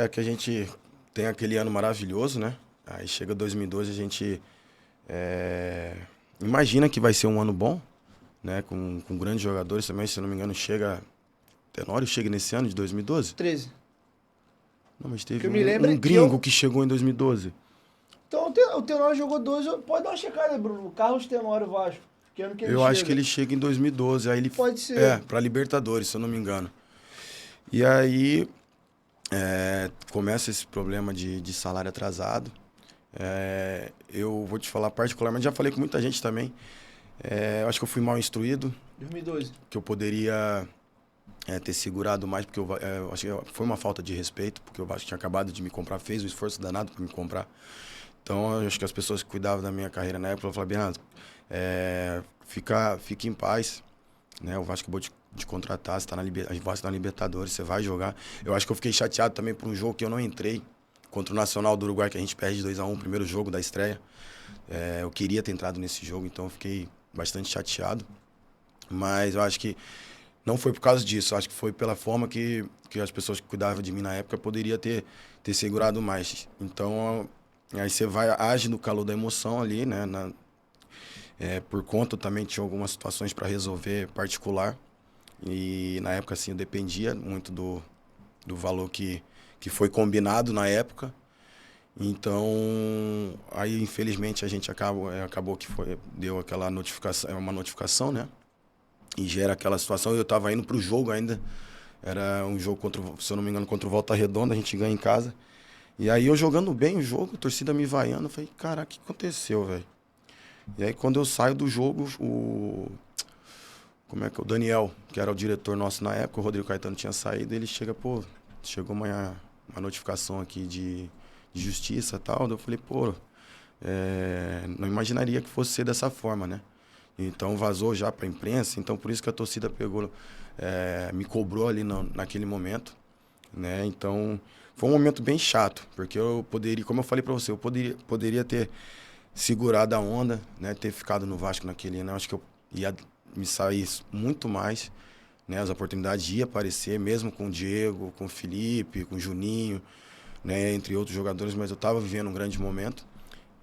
que a gente tem aquele ano maravilhoso, né? Aí chega 2012, a gente imagina que vai ser um ano bom, né? Com grandes jogadores também, se não me engano, Tenório chega nesse ano de 2012? 13. Não, mas teve um gringo que chegou em 2012. Então o Tenório jogou 12, pode dar uma checada aí, Bruno, Carlos Tenório Vasco. Eu acho que ele chega em 2012. Aí ele pode ser. Pra Libertadores, se eu não me engano. E aí começa esse problema de salário atrasado. Eu vou te falar particularmente, já falei com muita gente também. Eu acho que eu fui mal instruído. 2012. Que eu poderia ter segurado mais, porque eu acho que foi uma falta de respeito, porque o Vasco tinha acabado de me comprar, fez um esforço danado para me comprar. Então, eu acho que as pessoas que cuidavam da minha carreira na época falaram, Bernardo, fique em paz, né? O Vasco acabou de contratar, você tá na Libertadores, você vai jogar. Eu acho que eu fiquei chateado também por um jogo que eu não entrei, contra o Nacional do Uruguai, que a gente perde 2-1, primeiro jogo da estreia. Eu queria ter entrado nesse jogo, então eu fiquei bastante chateado. Mas eu acho que não foi por causa disso, eu acho que foi pela forma que as pessoas que cuidavam de mim na época poderiam ter segurado mais. Então, aí você age no calor da emoção ali, né? Por conta também tinha algumas situações para resolver particular. E na época, assim, eu dependia muito do valor que foi combinado na época. Então, aí infelizmente a gente acabou que deu aquela notificação, uma notificação, né? E gera aquela situação. Eu tava indo pro jogo ainda. Era um jogo se eu não me engano, contra o Volta Redonda, a gente ganha em casa. E aí eu jogando bem o jogo, a torcida me vaiando, eu falei, caraca, o que aconteceu, velho? E aí quando eu saio do jogo, o Daniel, que era o diretor nosso na época, o Rodrigo Caetano tinha saído, ele chega, pô, chegou uma notificação aqui de justiça e tal. Eu falei, pô, não imaginaria que fosse ser dessa forma, né? Então vazou já pra imprensa, então por isso que a torcida pegou, me cobrou ali naquele momento, né? Então foi um momento bem chato, porque eu poderia, como eu falei pra você, eu poderia ter segurado a onda, né? Ter ficado no Vasco naquele ano, acho que eu ia me sair muito mais, né? As oportunidades iam aparecer, mesmo com o Diego, com o Felipe, com o Juninho, né? Entre outros jogadores, mas eu estava vivendo um grande momento.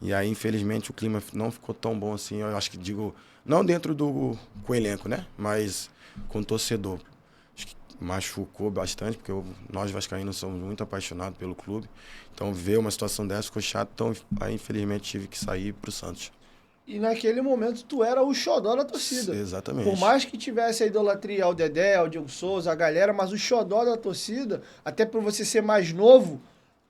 E aí, infelizmente, o clima não ficou tão bom assim. Eu acho que não dentro com o elenco, né? Mas com o torcedor. Acho que machucou bastante, porque nós vascaínos somos muito apaixonados pelo clube. Então, ver uma situação dessa ficou chato. Então, aí, infelizmente, tive que sair pro Santos. E naquele momento tu era o xodó da torcida. Exatamente. Por mais que tivesse a idolatria ao Dedé, ao Diego Souza, a galera, mas o xodó da torcida, até por você ser mais novo,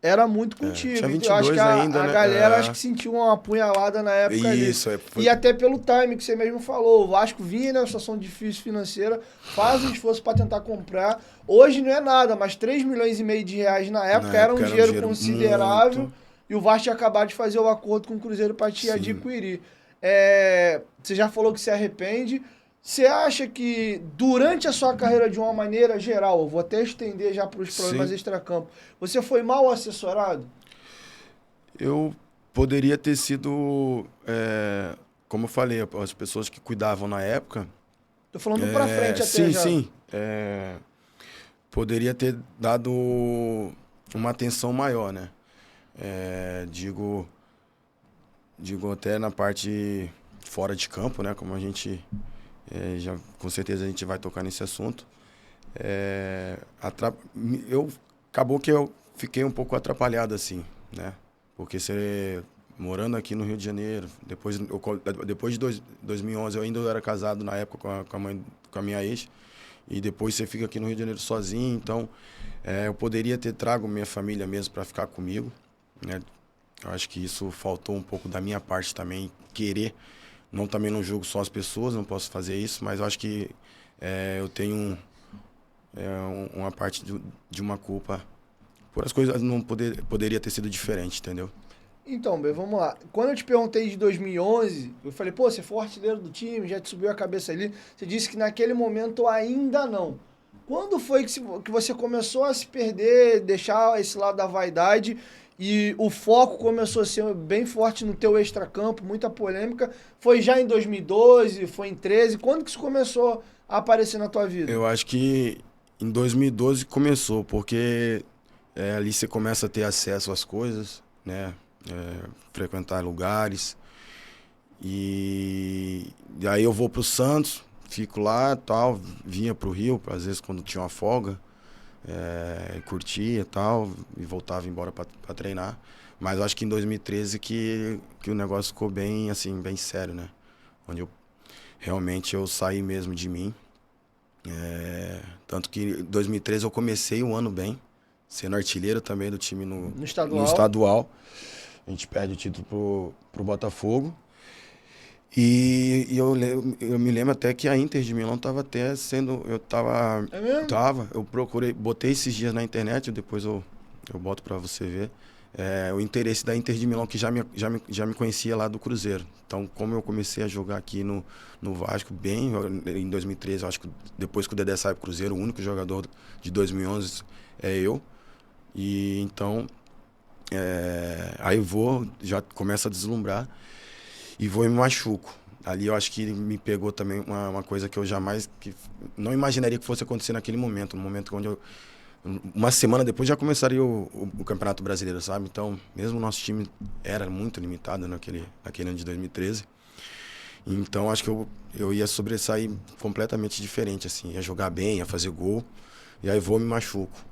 era muito contigo. Tinha 22 eu acho que ainda, a né? galera acho que sentiu uma apunhalada na época ali. Isso, E até pelo time que você mesmo falou. O Vasco vinha numa situação difícil financeira, faz um esforço para tentar comprar. Hoje não é nada, mas 3,5 milhões de reais na época era um dinheiro considerável. Muito. E o Vasco tinha acabado de fazer o acordo com o Cruzeiro para te adquirir. Você já falou que se arrepende. Você acha que durante a sua carreira, de uma maneira geral, eu vou até estender já para os problemas extracampo, você foi mal assessorado? Eu poderia ter sido, como eu falei, as pessoas que cuidavam na época... Tô falando para frente até sim, já. Sim, poderia ter dado uma atenção maior, né? Digo até na parte fora de campo, né? Como a gente... com certeza a gente vai tocar nesse assunto. Acabou que eu fiquei um pouco atrapalhado, assim, né? Porque você morando aqui no Rio de Janeiro, depois de 2011, eu ainda era casado na época com a minha ex, e depois você fica aqui no Rio de Janeiro sozinho, então eu poderia ter trago minha família mesmo para ficar comigo, né? Eu acho que isso faltou um pouco da minha parte também, querer. Também não julgo só as pessoas, não posso fazer isso, mas eu acho que eu tenho uma parte de uma culpa por as coisas não poderia ter sido diferente, entendeu? Então, Bê, vamos lá. Quando eu te perguntei de 2011, eu falei, pô, você foi o artilheiro do time, já te subiu a cabeça ali. Você disse que naquele momento ainda não. Quando foi que você começou a se perder, deixar esse lado da vaidade e o foco começou a ser bem forte no teu extracampo, muita polêmica? Foi já em 2012, foi em 2013? Quando que isso começou a aparecer na tua vida? Eu acho que em 2012 começou, porque ali você começa a ter acesso às coisas, né? Frequentar lugares. E aí eu vou pro Santos, fico lá, tal, vinha pro Rio, às vezes quando tinha uma folga, curtia e tal, e voltava embora para treinar. Mas eu acho que em 2013 que o negócio ficou bem, assim, bem sério, né? Onde realmente eu saí mesmo de mim. Tanto que em 2013 eu comecei o ano bem, sendo artilheiro também do time no estadual. A gente perde o título pro Botafogo. E eu me lembro até que a Inter de Milão estava até sendo... É mesmo? Eu botei esses dias na internet, depois eu boto para você ver. O interesse da Inter de Milão, que já me conhecia lá do Cruzeiro. Então, como eu comecei a jogar aqui no Vasco bem, em 2013, eu acho que depois que o Dedé sai pro Cruzeiro, o único jogador de 2011 é eu. E então, aí já começo a deslumbrar e vou e me machuco. Ali eu acho que me pegou também uma coisa que eu não imaginaria que fosse acontecer naquele momento. No momento onde uma semana depois já começaria o Campeonato Brasileiro, sabe? Então, mesmo o nosso time era muito limitado naquele ano de 2013. Então, acho que eu ia sobressair completamente diferente, assim. Ia jogar bem, ia fazer gol. E aí me machuco.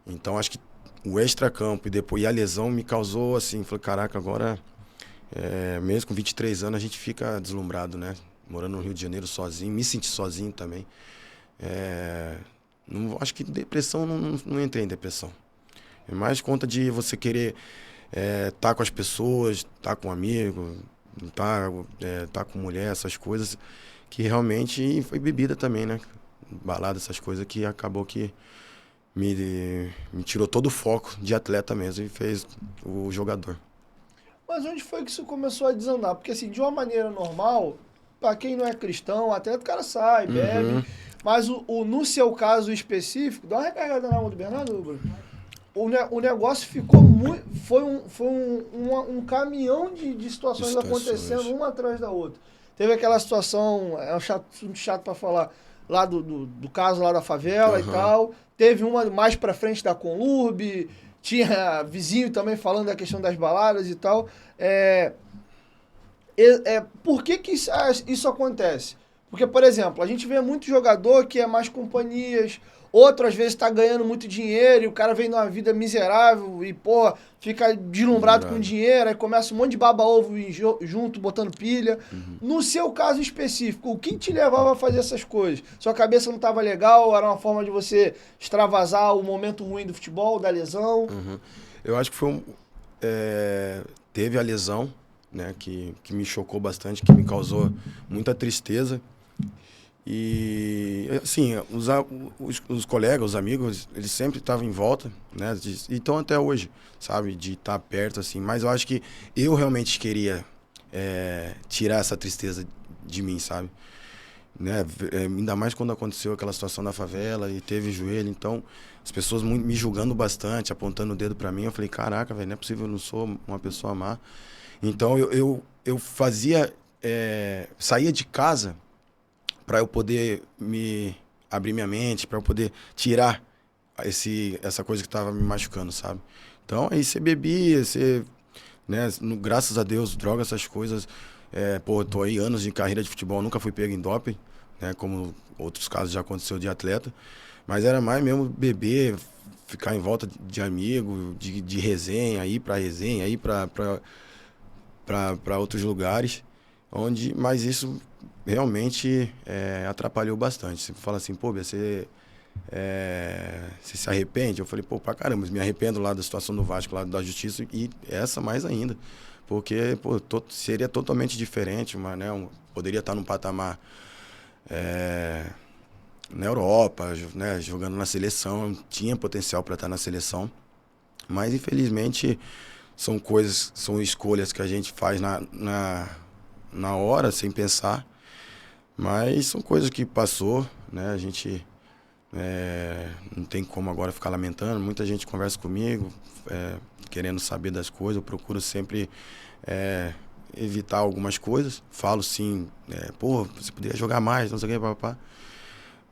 Então, acho que o extracampo e depois a lesão me causou assim, falei, caraca, agora, mesmo com 23 anos, a gente fica deslumbrado, né? Morando no Rio de Janeiro sozinho, me senti sozinho também. Não, acho que depressão, não entrei em depressão. É mais conta de você querer tá com as pessoas, tá com um amigo, tá com mulher, essas coisas, que realmente foi bebida também, né? Balada, essas coisas que acabou que me tirou todo o foco de atleta mesmo e fez o jogador. Mas onde foi que isso começou a desandar? Porque assim, de uma maneira normal, pra quem não é cristão, até o cara sai, bebe. Uhum. Mas no seu caso específico, dá uma recarregada na alma do Bernardo, Bruno. O negócio ficou muito. Foi um caminhão de situações acontecendo uma atrás da outra. Teve aquela situação, é um assunto chato pra falar, lá do caso lá da favela e tal. Teve uma mais pra frente da Conlurb, tinha vizinho também falando da questão das baladas e tal. Por que isso acontece? Porque, por exemplo, a gente vê muito jogador que é mais companhias, outro às vezes está ganhando muito dinheiro e o cara vem numa vida miserável e, pô, fica deslumbrado com dinheiro, aí começa um monte de baba-ovo junto, botando pilha. No seu caso específico, o que te levava a fazer essas coisas? Sua cabeça não estava legal, era uma forma de você extravasar o momento ruim do futebol, da lesão? Eu acho que foi teve a lesão, né, que me chocou bastante, que me causou muita tristeza. E, assim, os colegas, os amigos, eles sempre estavam em volta, né? E estão até hoje, sabe? De estar perto, assim. Mas eu acho que eu realmente queria tirar essa tristeza de mim, sabe? Né? Ainda mais quando aconteceu aquela situação da favela e teve joelho. Então, as pessoas me julgando bastante, apontando o dedo pra mim. Eu falei, caraca, velho, não é possível, eu não sou uma pessoa má. Então, eu fazia... saía de casa para eu poder abrir minha mente, para eu poder tirar essa coisa que estava me machucando, sabe? Então, aí você bebia, né, graças a Deus, droga, essas coisas. Tô aí anos de carreira de futebol, nunca fui pego em doping, né, como outros casos já aconteceu de atleta. Mas era mais mesmo beber, ficar em volta de amigo, de resenha, ir para outros lugares. Mas isso realmente atrapalhou bastante. Você fala assim, pô, você se arrepende? Eu falei, pô, pra caramba, me arrependo lá da situação do Vasco, lá da justiça, e essa mais ainda. Porque, pô, seria totalmente diferente, mas, né, poderia estar num patamar na Europa, né, jogando na seleção, tinha potencial para estar na seleção. Mas, infelizmente, são escolhas que a gente faz na hora, sem pensar, mas são coisas que passou, né? A gente não tem como agora ficar lamentando. Muita gente conversa comigo, querendo saber das coisas. Eu procuro sempre evitar algumas coisas. Falo sim, pô, você poderia jogar mais, não sei o que, papá.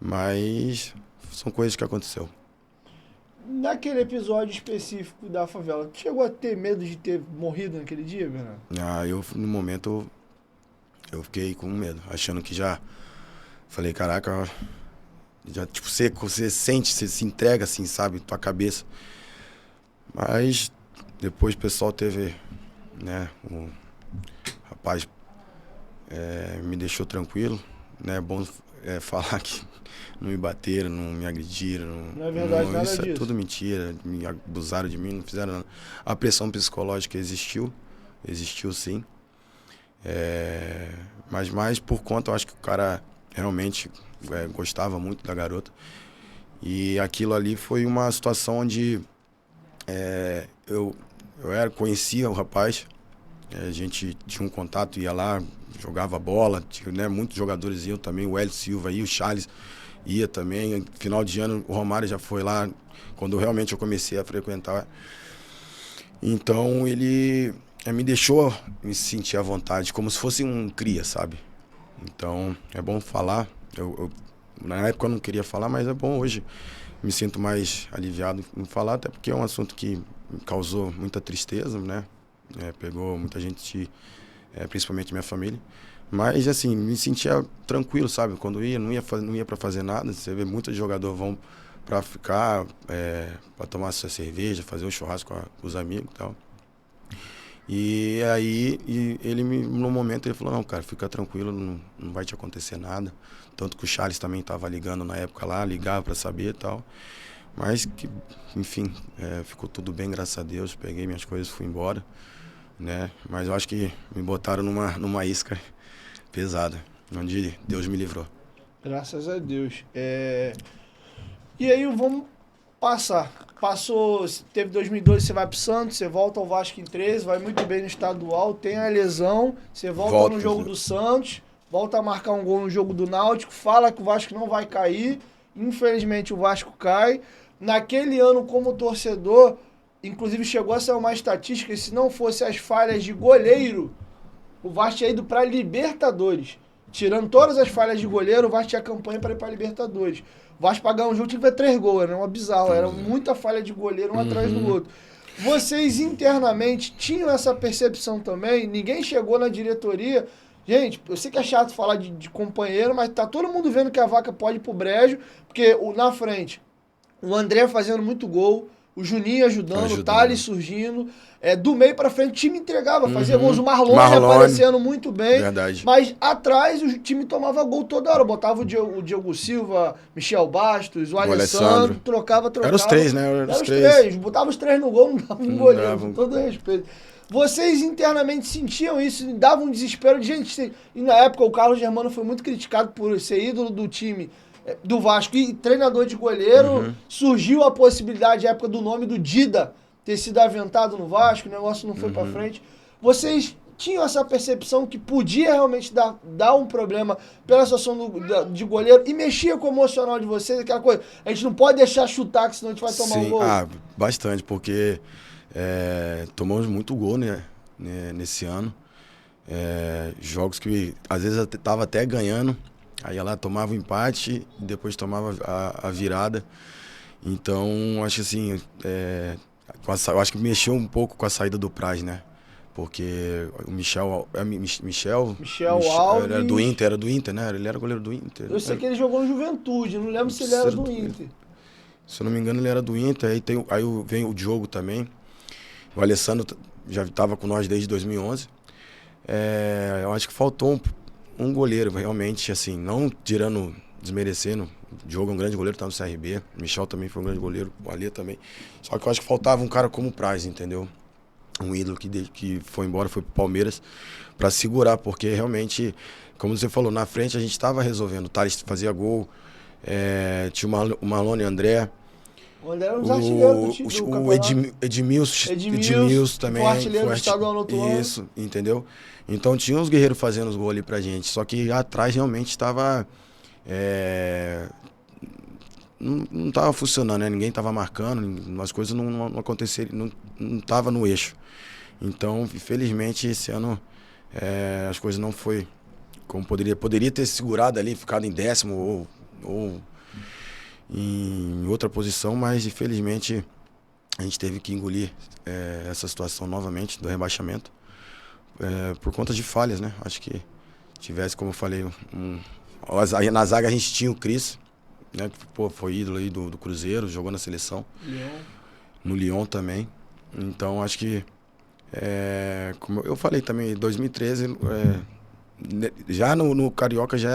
Mas são coisas que aconteceu. Naquele episódio específico da favela, chegou a ter medo de ter morrido naquele dia, Bernardo? No momento, eu fiquei com medo, achando que já... Falei, caraca, já, tipo, você sente, você se entrega, assim, sabe, tua cabeça. Mas depois o pessoal teve, né, o rapaz me deixou tranquilo, né, é bom falar que não me bateram, não me agrediram. Não é verdade nada isso disso. É tudo mentira, me abusaram de mim, não fizeram nada. A pressão psicológica existiu sim. Mas mais por conta, eu acho que o cara realmente gostava muito da garota. E aquilo ali foi uma situação onde eu conhecia o rapaz, a gente tinha um contato, ia lá, jogava bola, tinha, né, muitos jogadores iam também, o Hélio Silva ia, o Charles ia também. Final de ano, o Romário já foi lá, quando realmente eu comecei a frequentar. Então ele me deixou me sentir à vontade, como se fosse um cria, sabe? Então é bom falar. Na época eu não queria falar, mas é bom hoje. Me sinto mais aliviado em falar, até porque é um assunto que me causou muita tristeza, né? Pegou muita gente, principalmente minha família. Mas, assim, me sentia tranquilo, sabe? Quando não ia para fazer nada. Você vê muitos jogadores vão pra ficar, pra tomar sua cerveja, fazer um churrasco com os amigos e tal. E aí, no momento, ele falou, não, cara, fica tranquilo, não vai te acontecer nada. Tanto que o Charles também tava ligando na época lá, ligava pra saber e tal. Mas, que, enfim, ficou tudo bem, graças a Deus. Peguei minhas coisas e fui embora, né? Mas eu acho que me botaram numa isca pesada, onde Deus me livrou. Graças a Deus. E aí, vamos passar. Passou, teve 2012, você vai pro Santos, você volta ao Vasco em 13, vai muito bem no estadual, tem a lesão, você volta no jogo do Santos, volta a marcar um gol no jogo do Náutico, fala que o Vasco não vai cair, infelizmente o Vasco cai. Naquele ano, como torcedor, inclusive chegou a sair uma estatística, se não fosse as falhas de goleiro, o Vasco tinha ido para Libertadores. Tirando todas as falhas de goleiro, o Vasco tinha campanha para ir para Libertadores. O Vasco para ganhar um jogo tinha que ver 3 gols, era uma bizarro, era muita falha de goleiro um atrás do outro. Vocês internamente tinham essa percepção também? Ninguém chegou na diretoria. Gente, eu sei que é chato falar de companheiro, mas tá todo mundo vendo que a vaca pode ir pro brejo, porque na frente, o André fazendo muito gol, o Juninho ajudando, o Thales surgindo. Do meio pra frente o time entregava, fazia gols. O Marlone aparecendo muito bem. Verdade. Mas atrás o time tomava gol toda hora. Botava o Diego Silva, Michel Bastos, o Alessandro, trocava. Era os três, né? Era os três. Botava os três no gol, não dava um goleiro, com todo respeito. Vocês internamente sentiam isso, davam um desespero de gente. E na época o Carlos Germano foi muito criticado por ser ídolo do time do Vasco e treinador de goleiro. Surgiu a possibilidade, na época do nome do Dida, ter sido aventado no Vasco, o negócio não foi pra frente. Vocês tinham essa percepção que podia realmente dar um problema pela situação de goleiro e mexia com o emocional de vocês, aquela coisa, a gente não pode deixar chutar, que senão a gente vai tomar um gol? Bastante, porque tomamos muito gol, né, nesse ano. Jogos que às vezes tava até ganhando, aí ela tomava o empate e depois tomava a virada. Então, acho que assim, eu acho que mexeu um pouco com a saída do Praz, né? Porque o Michel Alves era do Inter, né? Ele era goleiro do Inter. Eu sei que ele jogou no Juventude, não lembro se ele era do Inter. Se eu não me engano, ele era do Inter. Aí vem o Diogo também. O Alessandro já estava com nós desde 2011. Eu acho que faltou um goleiro, realmente, assim, não desmerecendo. O Diogo é um grande goleiro, tá no CRB. O Michel também foi um grande goleiro, o Alê também. Só que eu acho que faltava um cara como o Praz, entendeu? Um ídolo que foi embora, foi pro Palmeiras, para segurar, porque realmente, como você falou, na frente a gente estava resolvendo. O Thales fazia gol, tinha o Marlone André. O André era um artilheiro do campeonato. Edmilson também. Foi artilheiro do estadual no outro ano. Isso, entendeu? Então tinha os guerreiros fazendo os gols ali pra gente. Só que atrás realmente estava... não estava funcionando, né? Ninguém estava marcando, as coisas não aconteceriam, não estava no eixo. Então, infelizmente, esse ano as coisas não foi como poderia ter segurado ali, ficado em 10º ou em outra posição, mas infelizmente a gente teve que engolir essa situação novamente do rebaixamento por conta de falhas, né? Acho que tivesse, como eu falei, na zaga a gente tinha o Cris, né, que foi ídolo aí do Cruzeiro, jogou na seleção. No Lyon também. Então acho que, como eu falei também, em 2013, já no Carioca já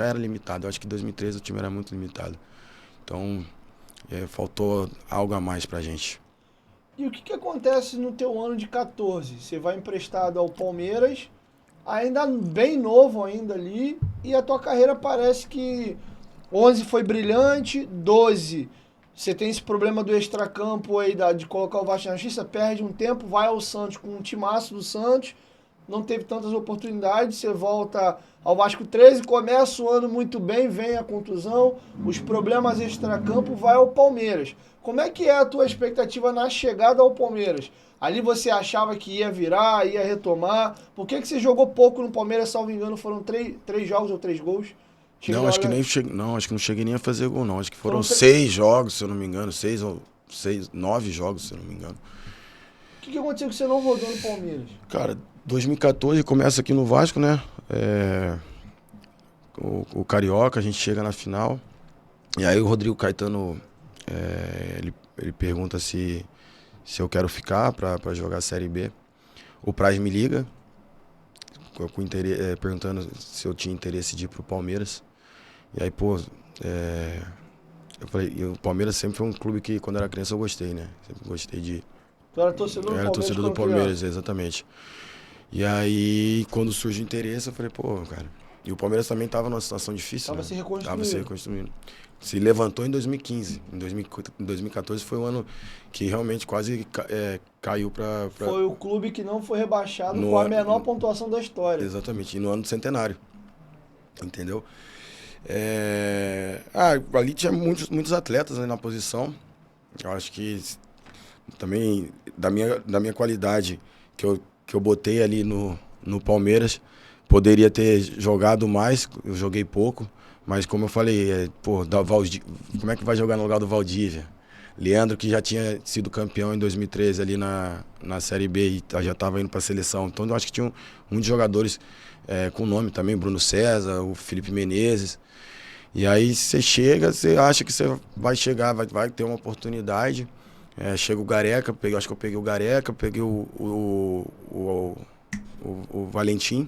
era limitado. Eu acho que em 2013 o time era muito limitado. Então faltou algo a mais pra gente. E o que acontece no teu ano de 14? Você vai emprestado ao Palmeiras, ainda bem novo ainda ali, e a tua carreira parece que 11 foi brilhante, 12 você tem esse problema do extracampo aí de colocar o Vasco na justiça, perde um tempo, vai ao Santos com um timaço do Santos, não teve tantas oportunidades, você volta ao Vasco 13, começa o ano muito bem, vem a contusão, os problemas extracampo, vai ao Palmeiras. Como é que é a tua expectativa na chegada ao Palmeiras? Ali você achava que ia virar, ia retomar, por que você jogou pouco no Palmeiras, salvo engano, foram 3 jogos ou 3 gols? Não, acho que não cheguei nem a fazer gol, não. Acho que foram 6 jogos, se eu não me engano. 9 jogos, se eu não me engano. O que aconteceu que você não rodou no Palmeiras? Cara, 2014 começa aqui no Vasco, né? O Carioca, a gente chega na final. E aí o Rodrigo Caetano ele pergunta se eu quero ficar para jogar a Série B. O Praz me liga, com interesse, perguntando se eu tinha interesse de ir pro Palmeiras. E aí, pô, eu falei, e o Palmeiras sempre foi um clube que, quando eu era criança, eu gostei, né? Sempre gostei de... Tu era torcedor do Palmeiras? Era torcedor do Palmeiras, exatamente. E aí, quando surge o interesse, eu falei, pô, cara... E o Palmeiras também estava numa situação difícil, Tava né? se reconstruindo. Tava se reconstruindo. Se levantou em 2015. Em 2014 foi um ano que realmente quase caiu para... Foi o clube que não foi rebaixado com a menor pontuação da história. Exatamente, e no ano do centenário. Entendeu? Ali tinha muitos atletas, né, na posição. Eu acho que também, da minha qualidade que eu botei ali no Palmeiras, poderia ter jogado mais. Eu joguei pouco, mas como eu falei, como é que vai jogar no lugar do Valdívia? Leandro, que já tinha sido campeão em 2013 ali na Série B e já estava indo para a seleção. Então eu acho que tinha muitos jogadores com nome também, Bruno César, o Felipe Menezes. E aí você chega, você acha que você vai chegar, vai ter uma oportunidade. Chega o Gareca, acho que eu peguei o Gareca, peguei o Valentim,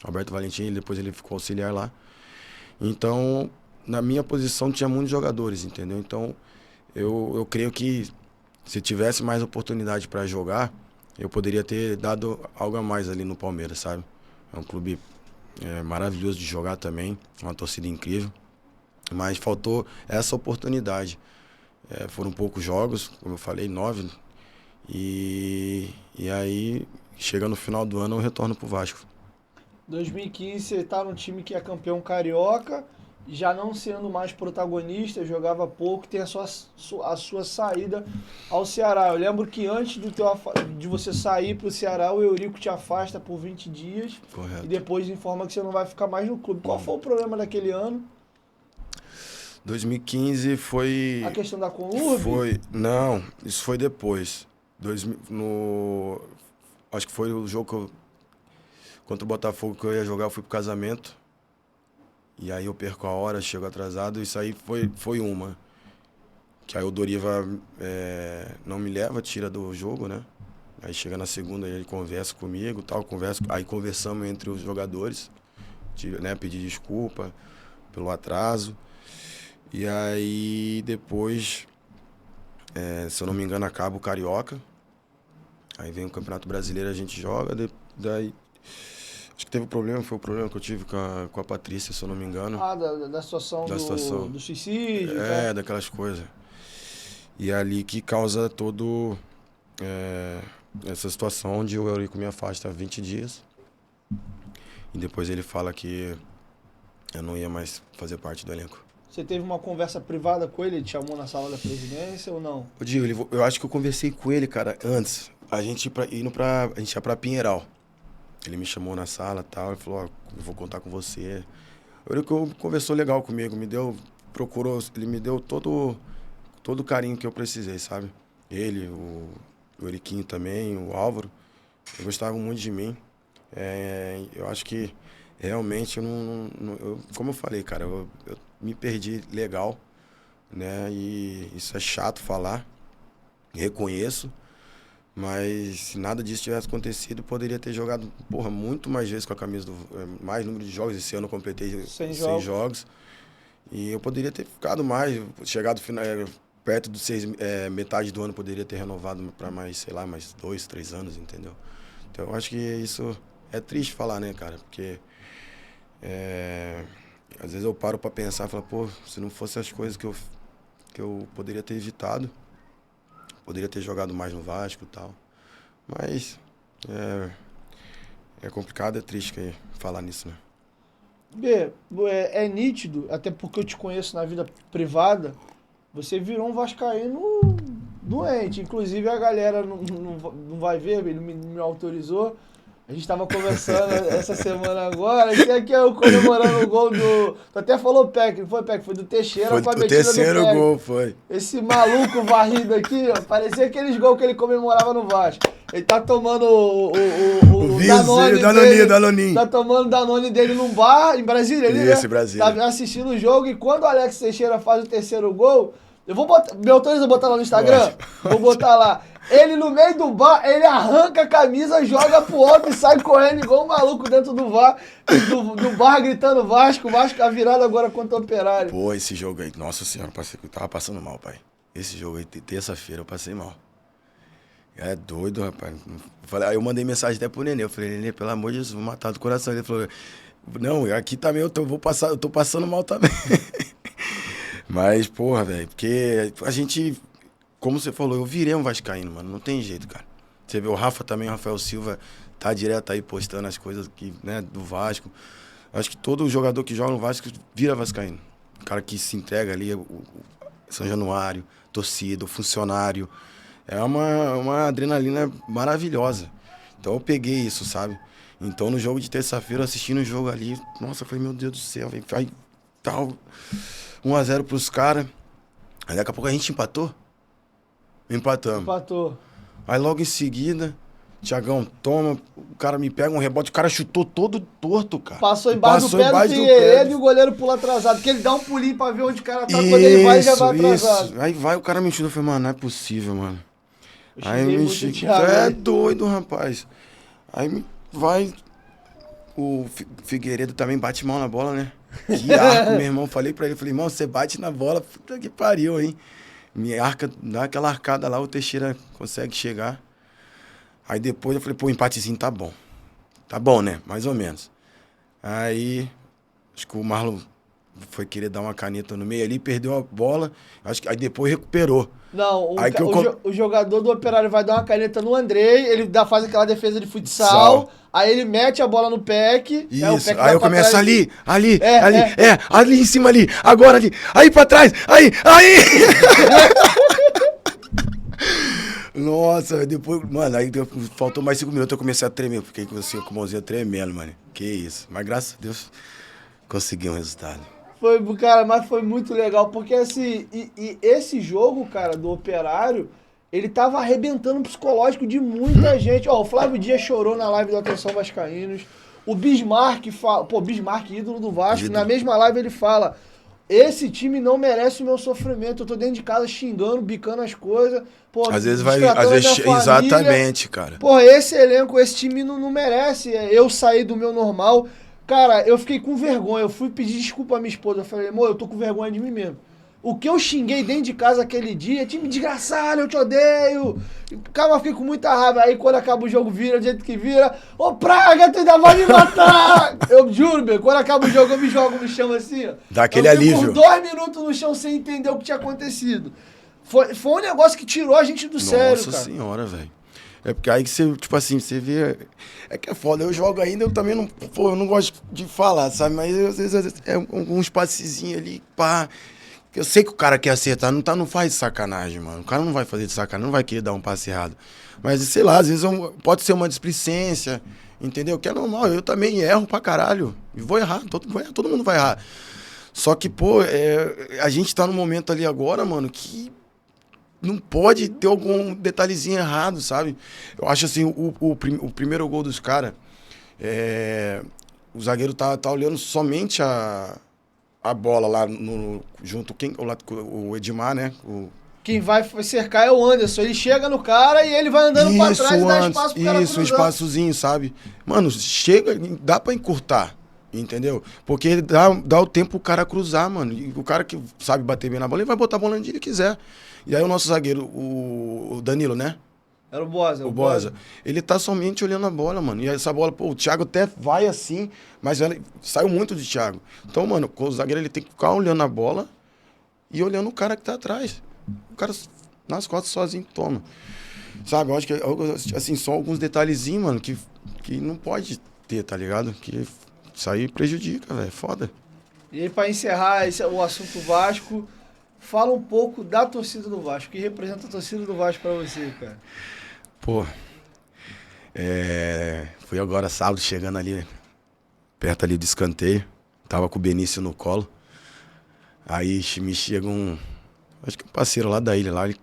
Alberto Valentim, depois ele ficou auxiliar lá. Então, na minha posição tinha muitos jogadores, entendeu? Então, eu creio que se tivesse mais oportunidade para jogar, eu poderia ter dado algo a mais ali no Palmeiras, sabe? É um clube maravilhoso de jogar também, uma torcida incrível. Mas faltou essa oportunidade. Foram poucos jogos, como eu falei, 9. E aí, chega no final do ano, eu retorno pro Vasco. 2015 você tá num time que é campeão carioca, já não sendo mais protagonista, jogava pouco, tem a sua saída ao Ceará. Eu lembro que antes de você sair pro Ceará, o Eurico te afasta por 20 dias. Correto. E depois informa que você não vai ficar mais no clube. Qual foi o problema daquele ano? 2015 foi... A questão da Conurb? Não, isso foi depois. Acho que foi o jogo contra o Botafogo que eu ia jogar, eu fui pro casamento. E aí eu perco a hora, chego atrasado. Isso aí foi uma. Que aí o Doriva não me leva, tira do jogo, né? Aí chega na segunda, ele conversa comigo, tal, aí conversamos entre os jogadores, pedir desculpa pelo atraso. E aí depois, se eu não me engano, acaba o Carioca. Aí vem o Campeonato Brasileiro, a gente joga, daí... Acho que teve foi o problema que eu tive com a Patrícia, se eu não me engano. Da situação do suicídio. Tá? Daquelas coisas. E é ali que causa todo essa situação onde o Eurico me afasta 20 dias. E depois ele fala que eu não ia mais fazer parte do elenco. Você teve uma conversa privada com ele? Ele te chamou na sala da presidência ou não? Eu acho que eu conversei com ele, cara, antes. A gente ia pra Pinheiral. Ele me chamou na sala e tal, e falou, eu vou contar com você. Ele conversou legal comigo, ele me deu todo o carinho que eu precisei, sabe? Ele, o Euriquinho também, o Álvaro, eles gostavam muito de mim. Eu acho que realmente, como eu falei, cara, eu me perdi legal, né? E isso é chato falar, reconheço. Mas se nada disso tivesse acontecido, poderia ter jogado, muito mais vezes com a camisa mais número de jogos. Esse ano eu completei 100 jogos. E eu poderia ter ficado mais, chegado perto dos metade do ano, poderia ter renovado para mais, sei lá, mais 2, 3 anos, entendeu? Então eu acho que isso é triste falar, né, cara? Porque às vezes eu paro para pensar e falo, se não fosse as coisas que eu poderia ter evitado, poderia ter jogado mais no Vasco e tal. Mas é complicado, é triste falar nisso, né? B, é nítido, até porque eu te conheço na vida privada, você virou um vascaíno doente. Inclusive a galera não vai ver, ele me autorizou. A gente tava conversando essa semana agora, e aqui eu comemorando o gol do... Tu até falou Peck, não foi Peck? Foi do Teixeira com a metida do Peck. Foi o terceiro gol, foi. Esse maluco varrido aqui, ó, parecia aqueles gols que ele comemorava no Vasco. Ele tá tomando o Danoninho. Tá tomando o Danone dele num bar em Brasília, ali, né? Brasília. Tá assistindo o jogo, e quando o Alex Teixeira faz o terceiro gol, Eu vou botar. Me autoriza a botar lá no Instagram? Vou botar lá. Ele no meio do bar, ele arranca a camisa, joga pro alto e sai correndo igual um maluco dentro do bar, do bar gritando Vasco, Vasco a virada agora contra o Operário. Pô, esse jogo aí, nossa senhora, eu tava passando mal, pai. Esse jogo aí, terça-feira, eu passei mal. É doido, rapaz. Aí eu mandei mensagem até pro Nenê. Eu falei, Nenê, pelo amor de Deus, vou matar do coração. Ele falou, não, aqui também eu tô passando mal também. Mas, porra, velho, porque a gente, como você falou, eu virei um vascaíno, mano. Não tem jeito, cara. Você vê o Rafa também, o Rafael Silva, tá direto aí postando as coisas que, né, do Vasco. Acho que todo jogador que joga no Vasco vira vascaíno. O cara que se entrega ali, o São Januário, torcida, o funcionário. É uma adrenalina maravilhosa. Então eu peguei isso, sabe? Então no jogo de terça-feira, assistindo o jogo ali, nossa, eu falei, meu Deus do céu, aí tal, 1-0 pros caras. Aí daqui a pouco a gente empatou. Empatamos. Empatou. Aí logo em seguida, Thiagão toma, o cara me pega um rebote, o cara chutou todo torto, cara. Passou embaixo do pé do Figueiredo e o goleiro pula atrasado. Porque ele dá um pulinho pra ver onde o cara tá, quando ele vai, já vai atrasado. Isso. Aí vai, o cara me chuta, eu falei, mano, não é possível, mano. Aí me é doido, rapaz. Aí vai, o Figueiredo também bate mal na bola, né? Que arco, meu irmão. Falei pra ele, falei, irmão, você bate na bola, puta que pariu, hein? Me arca, dá aquela arcada lá, o Teixeira consegue chegar. Aí depois eu falei, pô, o empatezinho tá bom. Tá bom, né? Mais ou menos. Aí, acho que o Marlon foi querer dar uma caneta no meio ali, perdeu a bola. Acho que aí depois recuperou. Não, o jogador do Operário vai dar uma caneta no Andrei, ele faz aquela defesa de futsal, aí ele mete a bola no PEC. Isso, aí eu começo ali em cima ali, agora ali, aí pra trás, aí! Nossa, depois, mano, aí faltou mais 5 minutos, eu comecei a tremer, fiquei assim, com a mãozinha tremendo, mano. Que isso, mas graças a Deus consegui um resultado. Foi, cara, mas foi muito legal, porque assim, e esse jogo, cara, do Operário, ele tava arrebentando o psicológico de muita gente. Ó, o Flávio Dias chorou na live do Atenção Vascaínos, o Bismarck fala, pô, Bismarck, ídolo do Vasco, na mesma live ele fala, esse time não merece o meu sofrimento, eu tô dentro de casa xingando, bicando as coisas, pô, às vezes exatamente, cara. Pô, esse elenco, esse time não merece eu sair do meu normal. Cara, eu fiquei com vergonha, eu fui pedir desculpa à minha esposa, eu falei, amor, eu tô com vergonha de mim mesmo. O que eu xinguei dentro de casa aquele dia, time desgraçado, eu te odeio. Cara, eu fiquei com muita raiva. Aí quando acaba o jogo, vira do jeito que vira. Ô, Praga, tu ainda vai me matar! Eu juro, meu, quando acaba o jogo, eu me jogo no chão assim, ó. Dá aquele alívio. Eu fico 2 minutos no chão sem entender o que tinha acontecido. Foi um negócio que tirou a gente do sério, cara. Nossa senhora, velho. É porque aí que você, tipo assim, você vê... É que é foda, eu jogo ainda, eu também não... Pô, eu não gosto de falar, sabe? Mas às vezes é um espacezinho ali, pá... Eu sei que o cara quer acertar, não faz de sacanagem, mano. O cara não vai fazer de sacanagem, não vai querer dar um passe errado. Mas, sei lá, às vezes pode ser uma displicência, entendeu? Que é normal, eu também erro pra caralho. E vou errar, todo mundo vai errar. Só que, pô, a gente tá num momento ali agora, mano, que... Não pode ter algum detalhezinho errado, sabe? Eu acho assim, o primeiro gol dos caras, o zagueiro tá olhando somente a bola lá junto o Edmar, né? Quem vai cercar é o Anderson. Ele chega no cara e ele vai andando pra trás e dá espaço pro cara cruzar. Um espaçozinho, sabe? Mano, chega, dá pra encurtar, entendeu? Porque dá o tempo pro cara cruzar, mano. E o cara que sabe bater bem na bola, ele vai botar a bola onde ele quiser. E aí o nosso zagueiro, o Danilo, né? Era o Boza. O Boza. Ele tá somente olhando a bola, mano. E essa bola, pô, o Thiago até vai assim, mas saiu muito de Thiago. Então, mano, o zagueiro ele tem que ficar olhando a bola e olhando o cara que tá atrás. O cara nas costas sozinho toma. Sabe, eu acho que, assim, são alguns detalhezinhos, mano, que não pode ter, tá ligado? Que isso aí prejudica, velho, foda. E aí, pra encerrar o assunto Vasco... Fala um pouco da torcida do Vasco. O que representa a torcida do Vasco pra você, cara? Pô, fui agora sábado chegando ali, perto ali do escanteio. Tava com o Benício no colo. Aí me chega acho que um parceiro lá da ilha, lá, ele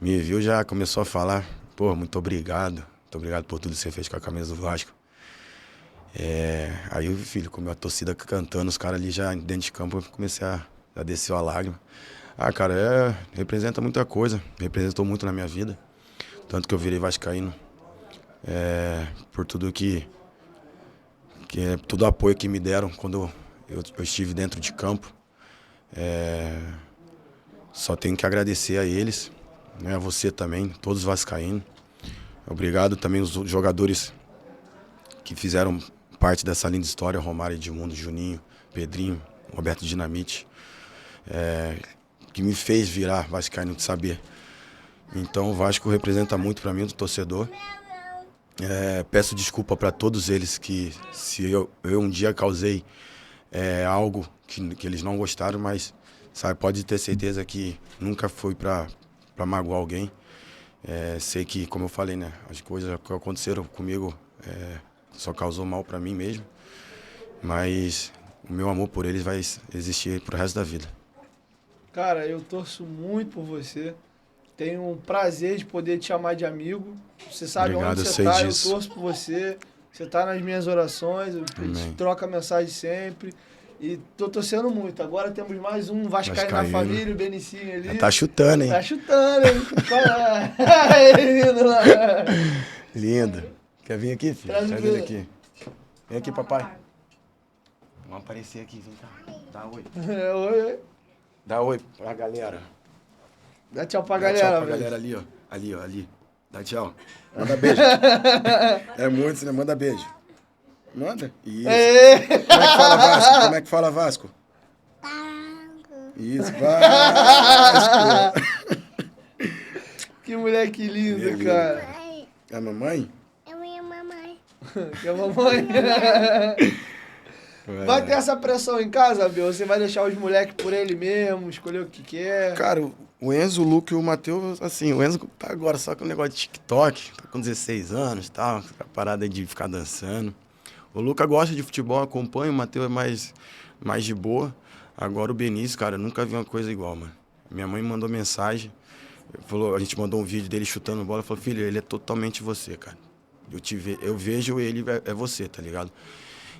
me viu, já começou a falar, pô, muito obrigado por tudo que você fez com a camisa do Vasco. Aí o filho, com a torcida cantando, os caras ali já dentro de campo, eu comecei a descer a lágrima. Ah, cara, representa muita coisa, representou muito na minha vida, tanto que eu virei vascaíno, por tudo todo o apoio que me deram quando eu estive dentro de campo. Só tenho que agradecer a eles, né, a você também, todos os vascaínos. Obrigado também aos jogadores que fizeram parte dessa linda história, Romário, Edmundo, Juninho, Pedrinho, Roberto Dinamite, que me fez virar vascaíno de saber. Então o Vasco representa muito para mim, do torcedor. Peço desculpa para todos eles que se eu um dia causei algo que eles não gostaram, mas sabe, pode ter certeza que nunca foi para magoar alguém. Sei que, como eu falei, né, as coisas que aconteceram comigo só causou mal para mim mesmo, mas o meu amor por eles vai existir pro resto da vida. Cara, eu torço muito por você. Tenho um prazer de poder te chamar de amigo. Você sabe Obrigado, onde você tá, disso. eu torço por você. Você tá nas minhas orações, a gente troca mensagem sempre. E tô torcendo muito. Agora temos mais um vascaíno na família, o Benicinho ali. Tá chutando, hein? Tá chutando, hein? Lindo lá. Lindo. Quer vir aqui, filho? Traz Quer vir aqui? Vem aqui, papai. Vamos aparecer aqui, vem cá. Dá oi. Oi. Dá oi pra galera. Dá tchau pra Dá galera. tchau pra galera ali, ó. Ali, ó, ali. Dá tchau. Manda beijo. Muito, né? Manda beijo. Manda. Isso. Como é que fala Vasco? Como é que fala Vasco? Isso, Vasco. Que moleque lindo, cara. É a mamãe? Eu e a mamãe. Que é a mamãe. Vai ter essa pressão em casa, Bill? Você vai deixar os moleques por ele mesmo, escolher o que quer? Cara, o Enzo, o Luca e o Matheus, assim, o Enzo tá agora só com o negócio de TikTok, tá com 16 anos e tal, a parada de ficar dançando. O Luca gosta de futebol, acompanha, o Matheus é mais de boa. Agora o Benício, cara, eu nunca vi uma coisa igual, mano. Minha mãe mandou mensagem, a gente mandou um vídeo dele chutando bola, falou, filho, ele é totalmente você, cara. Eu vejo ele, é você, tá ligado?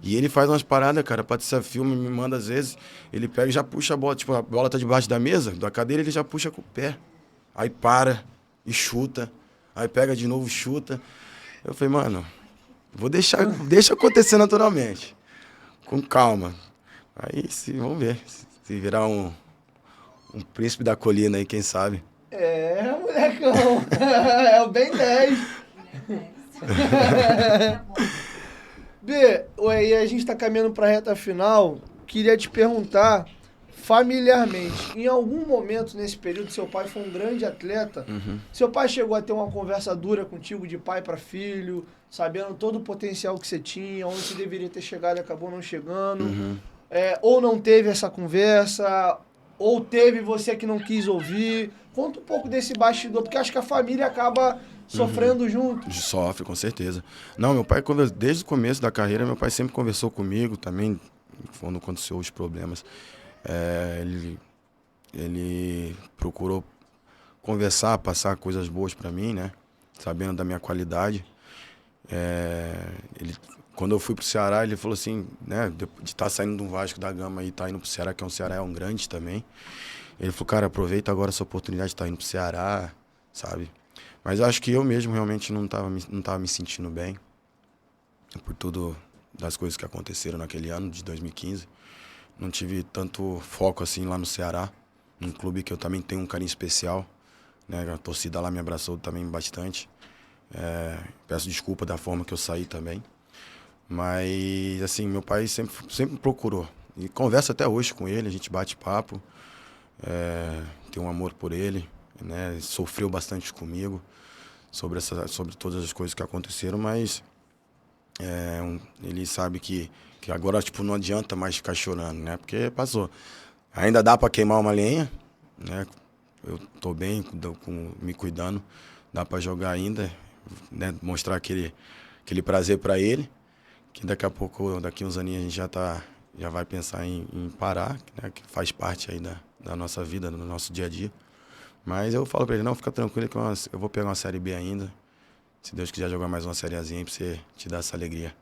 E ele faz umas paradas, cara, pra desafio, me manda às vezes, ele pega e já puxa a bola, tipo, a bola tá debaixo da mesa, da cadeira, ele já puxa com o pé. Aí para e chuta, aí pega de novo e chuta. Eu falei, mano, deixa acontecer naturalmente, com calma. Aí, vamos ver, se virar um príncipe da colina aí, quem sabe. Molecão, é o bem 10. B, e a gente tá caminhando pra reta final, queria te perguntar, familiarmente, em algum momento nesse período, seu pai foi um grande atleta, seu pai chegou a ter uma conversa dura contigo de pai para filho, sabendo todo o potencial que você tinha, onde você deveria ter chegado e acabou não chegando, ou não teve essa conversa, ou teve você que não quis ouvir? Conta um pouco desse bastidor, porque acho que a família acaba sofrendo junto. Sofre, com certeza. Não, meu pai, desde o começo da carreira, meu pai sempre conversou comigo também, quando aconteceu os problemas. Ele procurou conversar, passar coisas boas para mim, né? Sabendo da minha qualidade. Quando eu fui pro Ceará, ele falou assim, né? De estar saindo do Vasco da Gama e estar indo pro Ceará, que Ceará é um grande também. Ele falou, cara, aproveita agora essa oportunidade de estar indo pro Ceará, sabe? Mas acho que eu mesmo realmente não tava me sentindo bem. Por tudo das coisas que aconteceram naquele ano de 2015. Não tive tanto foco assim lá no Ceará, num clube que eu também tenho um carinho especial, né? A torcida lá me abraçou também bastante. Peço desculpa da forma que eu saí também. Mas, assim, meu pai sempre procurou. E converso até hoje com ele, a gente bate papo. Tenho um amor por ele, né? Sofreu bastante comigo sobre todas as coisas que aconteceram, mas ele sabe que agora, tipo, não adianta mais ficar chorando, né? Porque passou. Ainda dá para queimar uma lenha, né? Eu tô bem, me cuidando, dá para jogar ainda, né? Mostrar aquele prazer para ele, que daqui a pouco, daqui uns aninhos, a gente já vai pensar em parar, né? Que faz parte aí da nossa vida, do nosso dia a dia. Mas eu falo para ele, não, fica tranquilo que eu vou pegar uma Série B ainda. Se Deus quiser jogar mais uma Série Azinha aí pra você te dar essa alegria.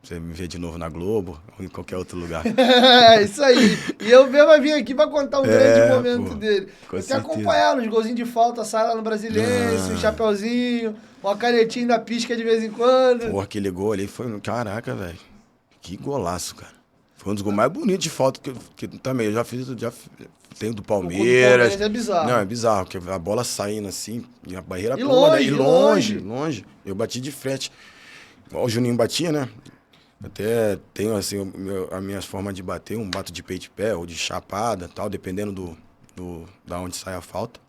Você me vê de novo na Globo ou em qualquer outro lugar. É, isso aí. E eu mesmo vai vir aqui pra contar um grande momento dele. Com Eu certeza. acompanhar nos golzinhos de falta, sai lá no Brasiliense, um chapeuzinho, uma canetinha da pisca de vez em quando. Porra, aquele gol ali foi... Caraca, velho. Que golaço, cara. Foi um dos gols mais bonitos de falta que também. Eu já fiz... Tem o do Palmeiras. O do Palmeiras é bizarro. Não, é bizarro, porque a bola saindo assim, e a barreira E pula, né? longe, E longe. Eu bati de frente. Igual o Juninho batia, né? Até tenho, assim, as minhas formas de bater, um bato de peito de pé ou de chapada, tal, dependendo da onde sai a falta.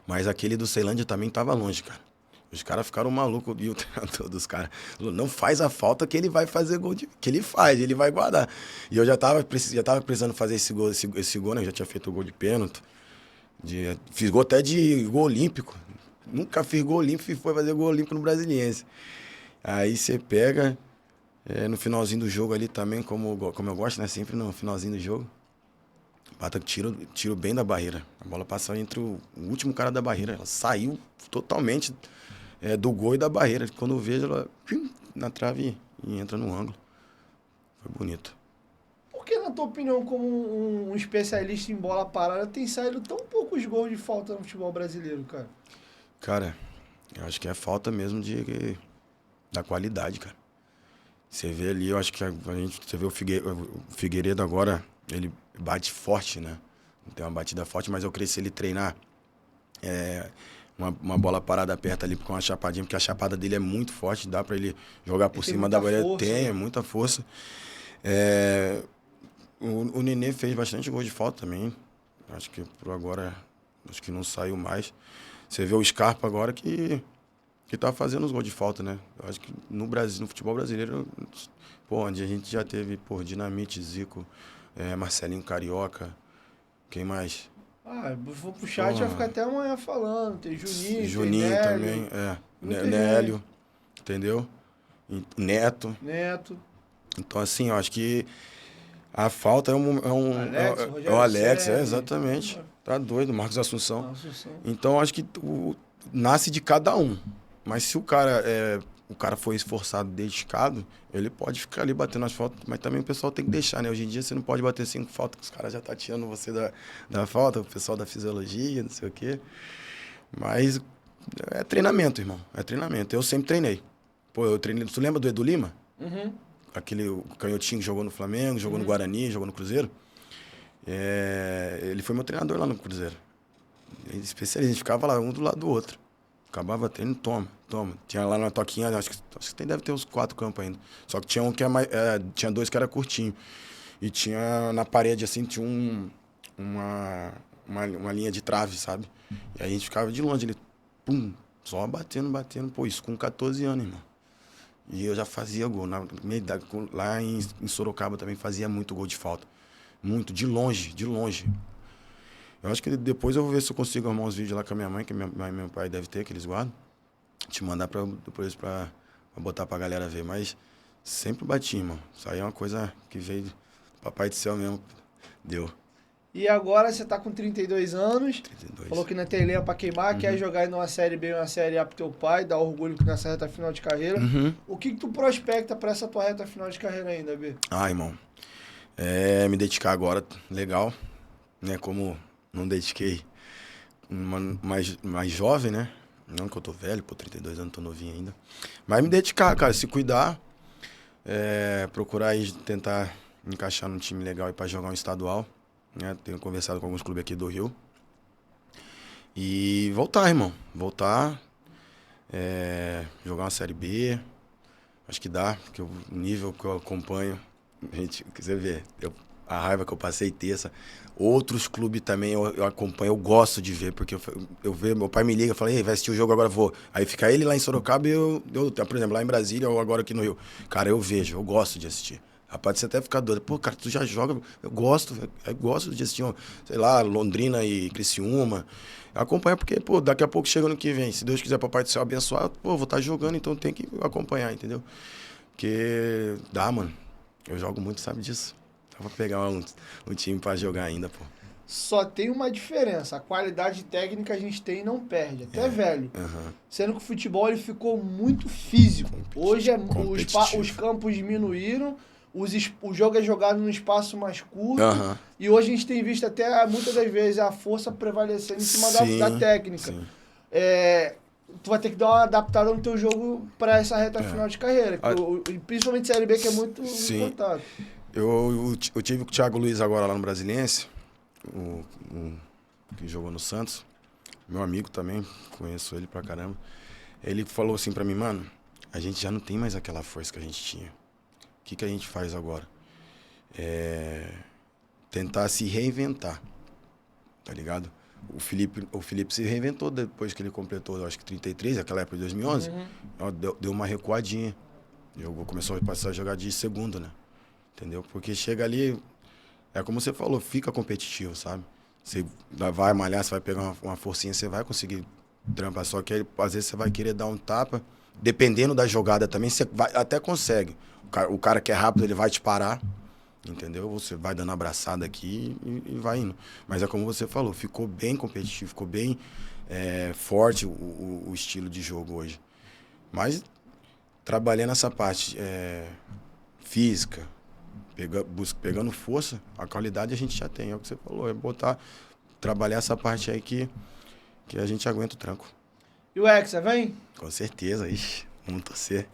Mas aquele do Ceilândia também tava longe, cara. Os caras ficaram malucos, e o treinador dos caras falou, não faz a falta que ele vai fazer gol, que ele faz, ele vai guardar. E eu já tava precisando fazer esse gol, né? Eu já tinha feito o gol de pênalti, fiz gol até de gol olímpico. Nunca fiz gol olímpico e foi fazer gol olímpico no Brasiliense. Aí você pega, no finalzinho do jogo ali também, como eu gosto, né? Sempre no finalzinho do jogo. Bata tiro bem da barreira. A bola passou entre o último cara da barreira. Ela saiu totalmente do gol e da barreira. Quando eu vejo, ela na trave e entra no ângulo. Foi bonito. Por que, na tua opinião, como um especialista em bola parada, tem saído tão poucos gols de falta no futebol brasileiro, cara? Cara, eu acho que é falta mesmo da qualidade, cara. Você vê ali, eu acho que você vê o Figueiredo agora, ele bate forte, né? Tem uma batida forte, mas eu cresci ele treinar uma bola parada perto ali com uma chapadinha, porque a chapada dele é muito forte, dá pra ele jogar por cima da barreira. Tem, muita força. O Nenê fez bastante gol de falta também. Acho que por agora, acho que não saiu mais. Você vê o Scarpa agora que tá fazendo os gols de falta, né? Eu acho que no Brasil, no futebol brasileiro, onde a gente já teve, Dinamite, Zico, Marcelinho Carioca, quem mais? Eu vou pro chat, vai ficar até amanhã falando. Tem Juninho tem também, Nélio, entendeu? Neto. Então, assim, eu acho que a falta é o Alex, exatamente. Tá doido, Marcos Assunção. Então, eu acho que nasce de cada um. Mas se o cara for esforçado, dedicado, ele pode ficar ali batendo as faltas, mas também o pessoal tem que deixar, né? Hoje em dia você não pode bater 5 faltas, que os caras já estão tirando você da falta, o pessoal da fisiologia, não sei o quê. Mas é treinamento, irmão, é treinamento. Eu sempre treinei. Eu treinei, tu lembra do Edu Lima? Uhum. O canhotinho que jogou no Flamengo, jogou no Guarani, jogou no Cruzeiro. Ele foi meu treinador lá no Cruzeiro. Ele especialista, a gente ficava lá um do lado do outro. Acabava treino, toma. Tinha lá na toquinha, acho que deve ter uns 4 campos ainda. Só que tinha um que tinha 2 que era curtinho. E tinha na parede, assim, tinha uma linha de trave, sabe? E aí a gente ficava de longe, ele, só batendo. Isso com 14 anos, irmão. E eu já fazia gol. Na minha idade, lá em Sorocaba também fazia muito gol de falta. Muito, de longe. Eu acho que depois eu vou ver se eu consigo arrumar uns vídeos lá com a minha mãe, que meu pai deve ter, que eles guardam. Te mandar depois pra botar pra galera ver. Mas sempre bati, irmão. Isso aí é uma coisa que veio do Papai do Céu mesmo. Deu. E agora você tá com 32 anos. 32. Falou que não tem lenha pra queimar, quer jogar numa Série B, uma Série A pro teu pai, dar orgulho nessa reta final de carreira. O que tu prospecta pra essa tua reta final de carreira ainda, B? Irmão, me dedicar agora, legal, né? Como não dediquei mais jovem, né? Não que eu tô velho, 32 anos, tô novinho ainda. Mas me dedicar, cara, se cuidar, procurar aí tentar encaixar num time legal pra jogar um estadual, né? Tenho conversado com alguns clubes aqui do Rio. E voltar, irmão. Jogar uma Série B. Acho que dá, porque o nível que eu acompanho, gente, você vê, a raiva que eu passei terça. Outros clubes também eu acompanho, eu gosto de ver, porque eu vejo, meu pai me liga, fala, ei, vai assistir o jogo, agora vou. Aí fica ele lá em Sorocaba e eu, por exemplo, lá em Brasília ou agora aqui no Rio. Cara, eu vejo, eu gosto de assistir. Rapaz, você até fica doido. Pô, cara, tu já joga, eu gosto de assistir, sei lá, Londrina e Criciúma. Eu acompanho porque, daqui a pouco chega ano que vem. Se Deus quiser, Papai do Céu abençoar, vou estar jogando, então tem que acompanhar, entendeu? Porque dá, mano. Eu jogo muito, sabe disso. Dá pra pegar um time pra jogar ainda, pô. só tem uma diferença. A qualidade técnica a gente tem e não perde. Até velho. Sendo que o futebol ele ficou muito físico. Hoje os campos diminuíram, o jogo é jogado num espaço mais curto. E hoje a gente tem visto até, muitas das vezes, a força prevalecendo em cima da técnica. Tu vai ter que dar uma adaptada no teu jogo para essa reta final de carreira. Principalmente Série B, que é muito importante. Eu tive com o Thiago Luiz agora lá no Brasiliense, que jogou no Santos. Meu amigo também, conheço ele pra caramba. Ele falou assim pra mim, mano, a gente já não tem mais aquela força que a gente tinha. O que a gente faz agora? Tentar se reinventar, tá ligado? O Felipe se reinventou depois que ele completou, acho que 33, aquela época de 2011. Deu uma recuadinha. Começou a passar a jogar de segundo, né? Entendeu? Porque chega ali, é como você falou, fica competitivo, sabe? Você vai malhar, você vai pegar uma forcinha, você vai conseguir trampar. Só que às vezes você vai querer dar um tapa, dependendo da jogada também, você até consegue. O cara que é rápido, ele vai te parar. Entendeu? Você vai dando abraçada aqui e vai indo. Mas é como você falou, ficou bem competitivo, ficou bem forte o estilo de jogo hoje. Mas trabalhando essa parte física, pegando força, a qualidade a gente já tem. É o que você falou, trabalhar essa parte aí que a gente aguenta o tranco. E o Hexa, vem? Com certeza, ixi, vamos torcer.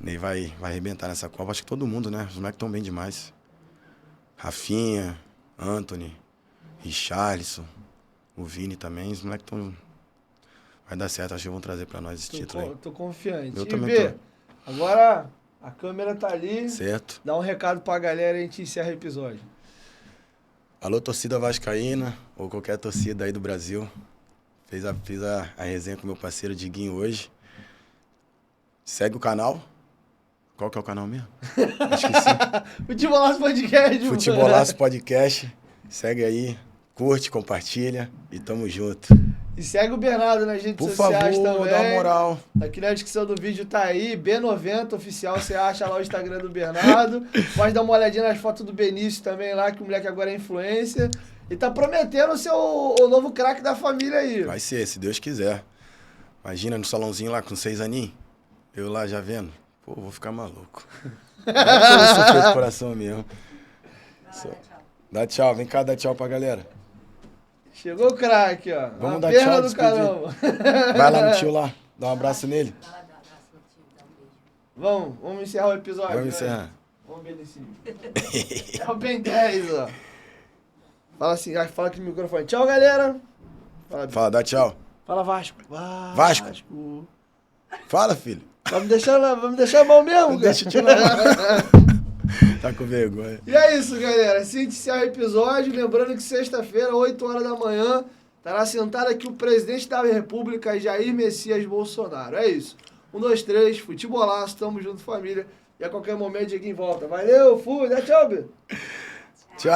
Ney vai arrebentar nessa Copa, acho que todo mundo, né? Os moleques estão bem demais. Rafinha, Anthony, Richarlison, o Vini também, os moleques estão... Vai dar certo, acho que vão trazer pra nós esse título aí. Tô confiante. Eu também tô. Agora a câmera tá ali. Certo. Dá um recado pra galera e a gente encerra o episódio. Alô, torcida vascaína, ou qualquer torcida aí do Brasil. Fiz a resenha com meu parceiro Diguinho hoje. Segue o canal. Qual que é o canal mesmo? Acho que sim. Futebolaço Podcast. Futebolaço Podcast. Segue aí, curte, compartilha e tamo junto. E segue o Bernardo nas redes Por sociais favor, também. dá uma moral. Aqui na descrição do vídeo tá aí, B90 oficial, você acha lá o Instagram do Bernardo. Pode dar uma olhadinha nas fotos do Benício também lá, que o moleque agora é influencer. E tá prometendo ser o novo craque da família aí. Vai ser, se Deus quiser. Imagina no salãozinho lá com 6 aninhos, eu lá já vendo. Pô, vou ficar maluco. Eu sofrer do coração mesmo. Dá tchau, vem cá, dá tchau pra galera. Chegou o craque, ó. Vamos dar tchau, do caramba. Vai lá no tio lá, dá um abraço nele. Vamos encerrar o episódio. Vamos encerrar. Vamos, Benicinho. É o Ben 10, ó. Fala assim, fala aqui no microfone. Tchau, galera. Fala, dá tchau. Fala, Vasco. Vasco. Fala, filho. Vamos deixar mal mesmo, Deixa eu te Tá com vergonha. E é isso, galera. Assim encerra o episódio. Lembrando que sexta-feira, 8 horas da manhã, estará sentado aqui o presidente da República, Jair Messias Bolsonaro. É isso. 1, 2, 3, futebolaço, tamo junto, família. E a qualquer momento, Dieguinho volta. Valeu, fui, dá tchau, Bê. Tchau!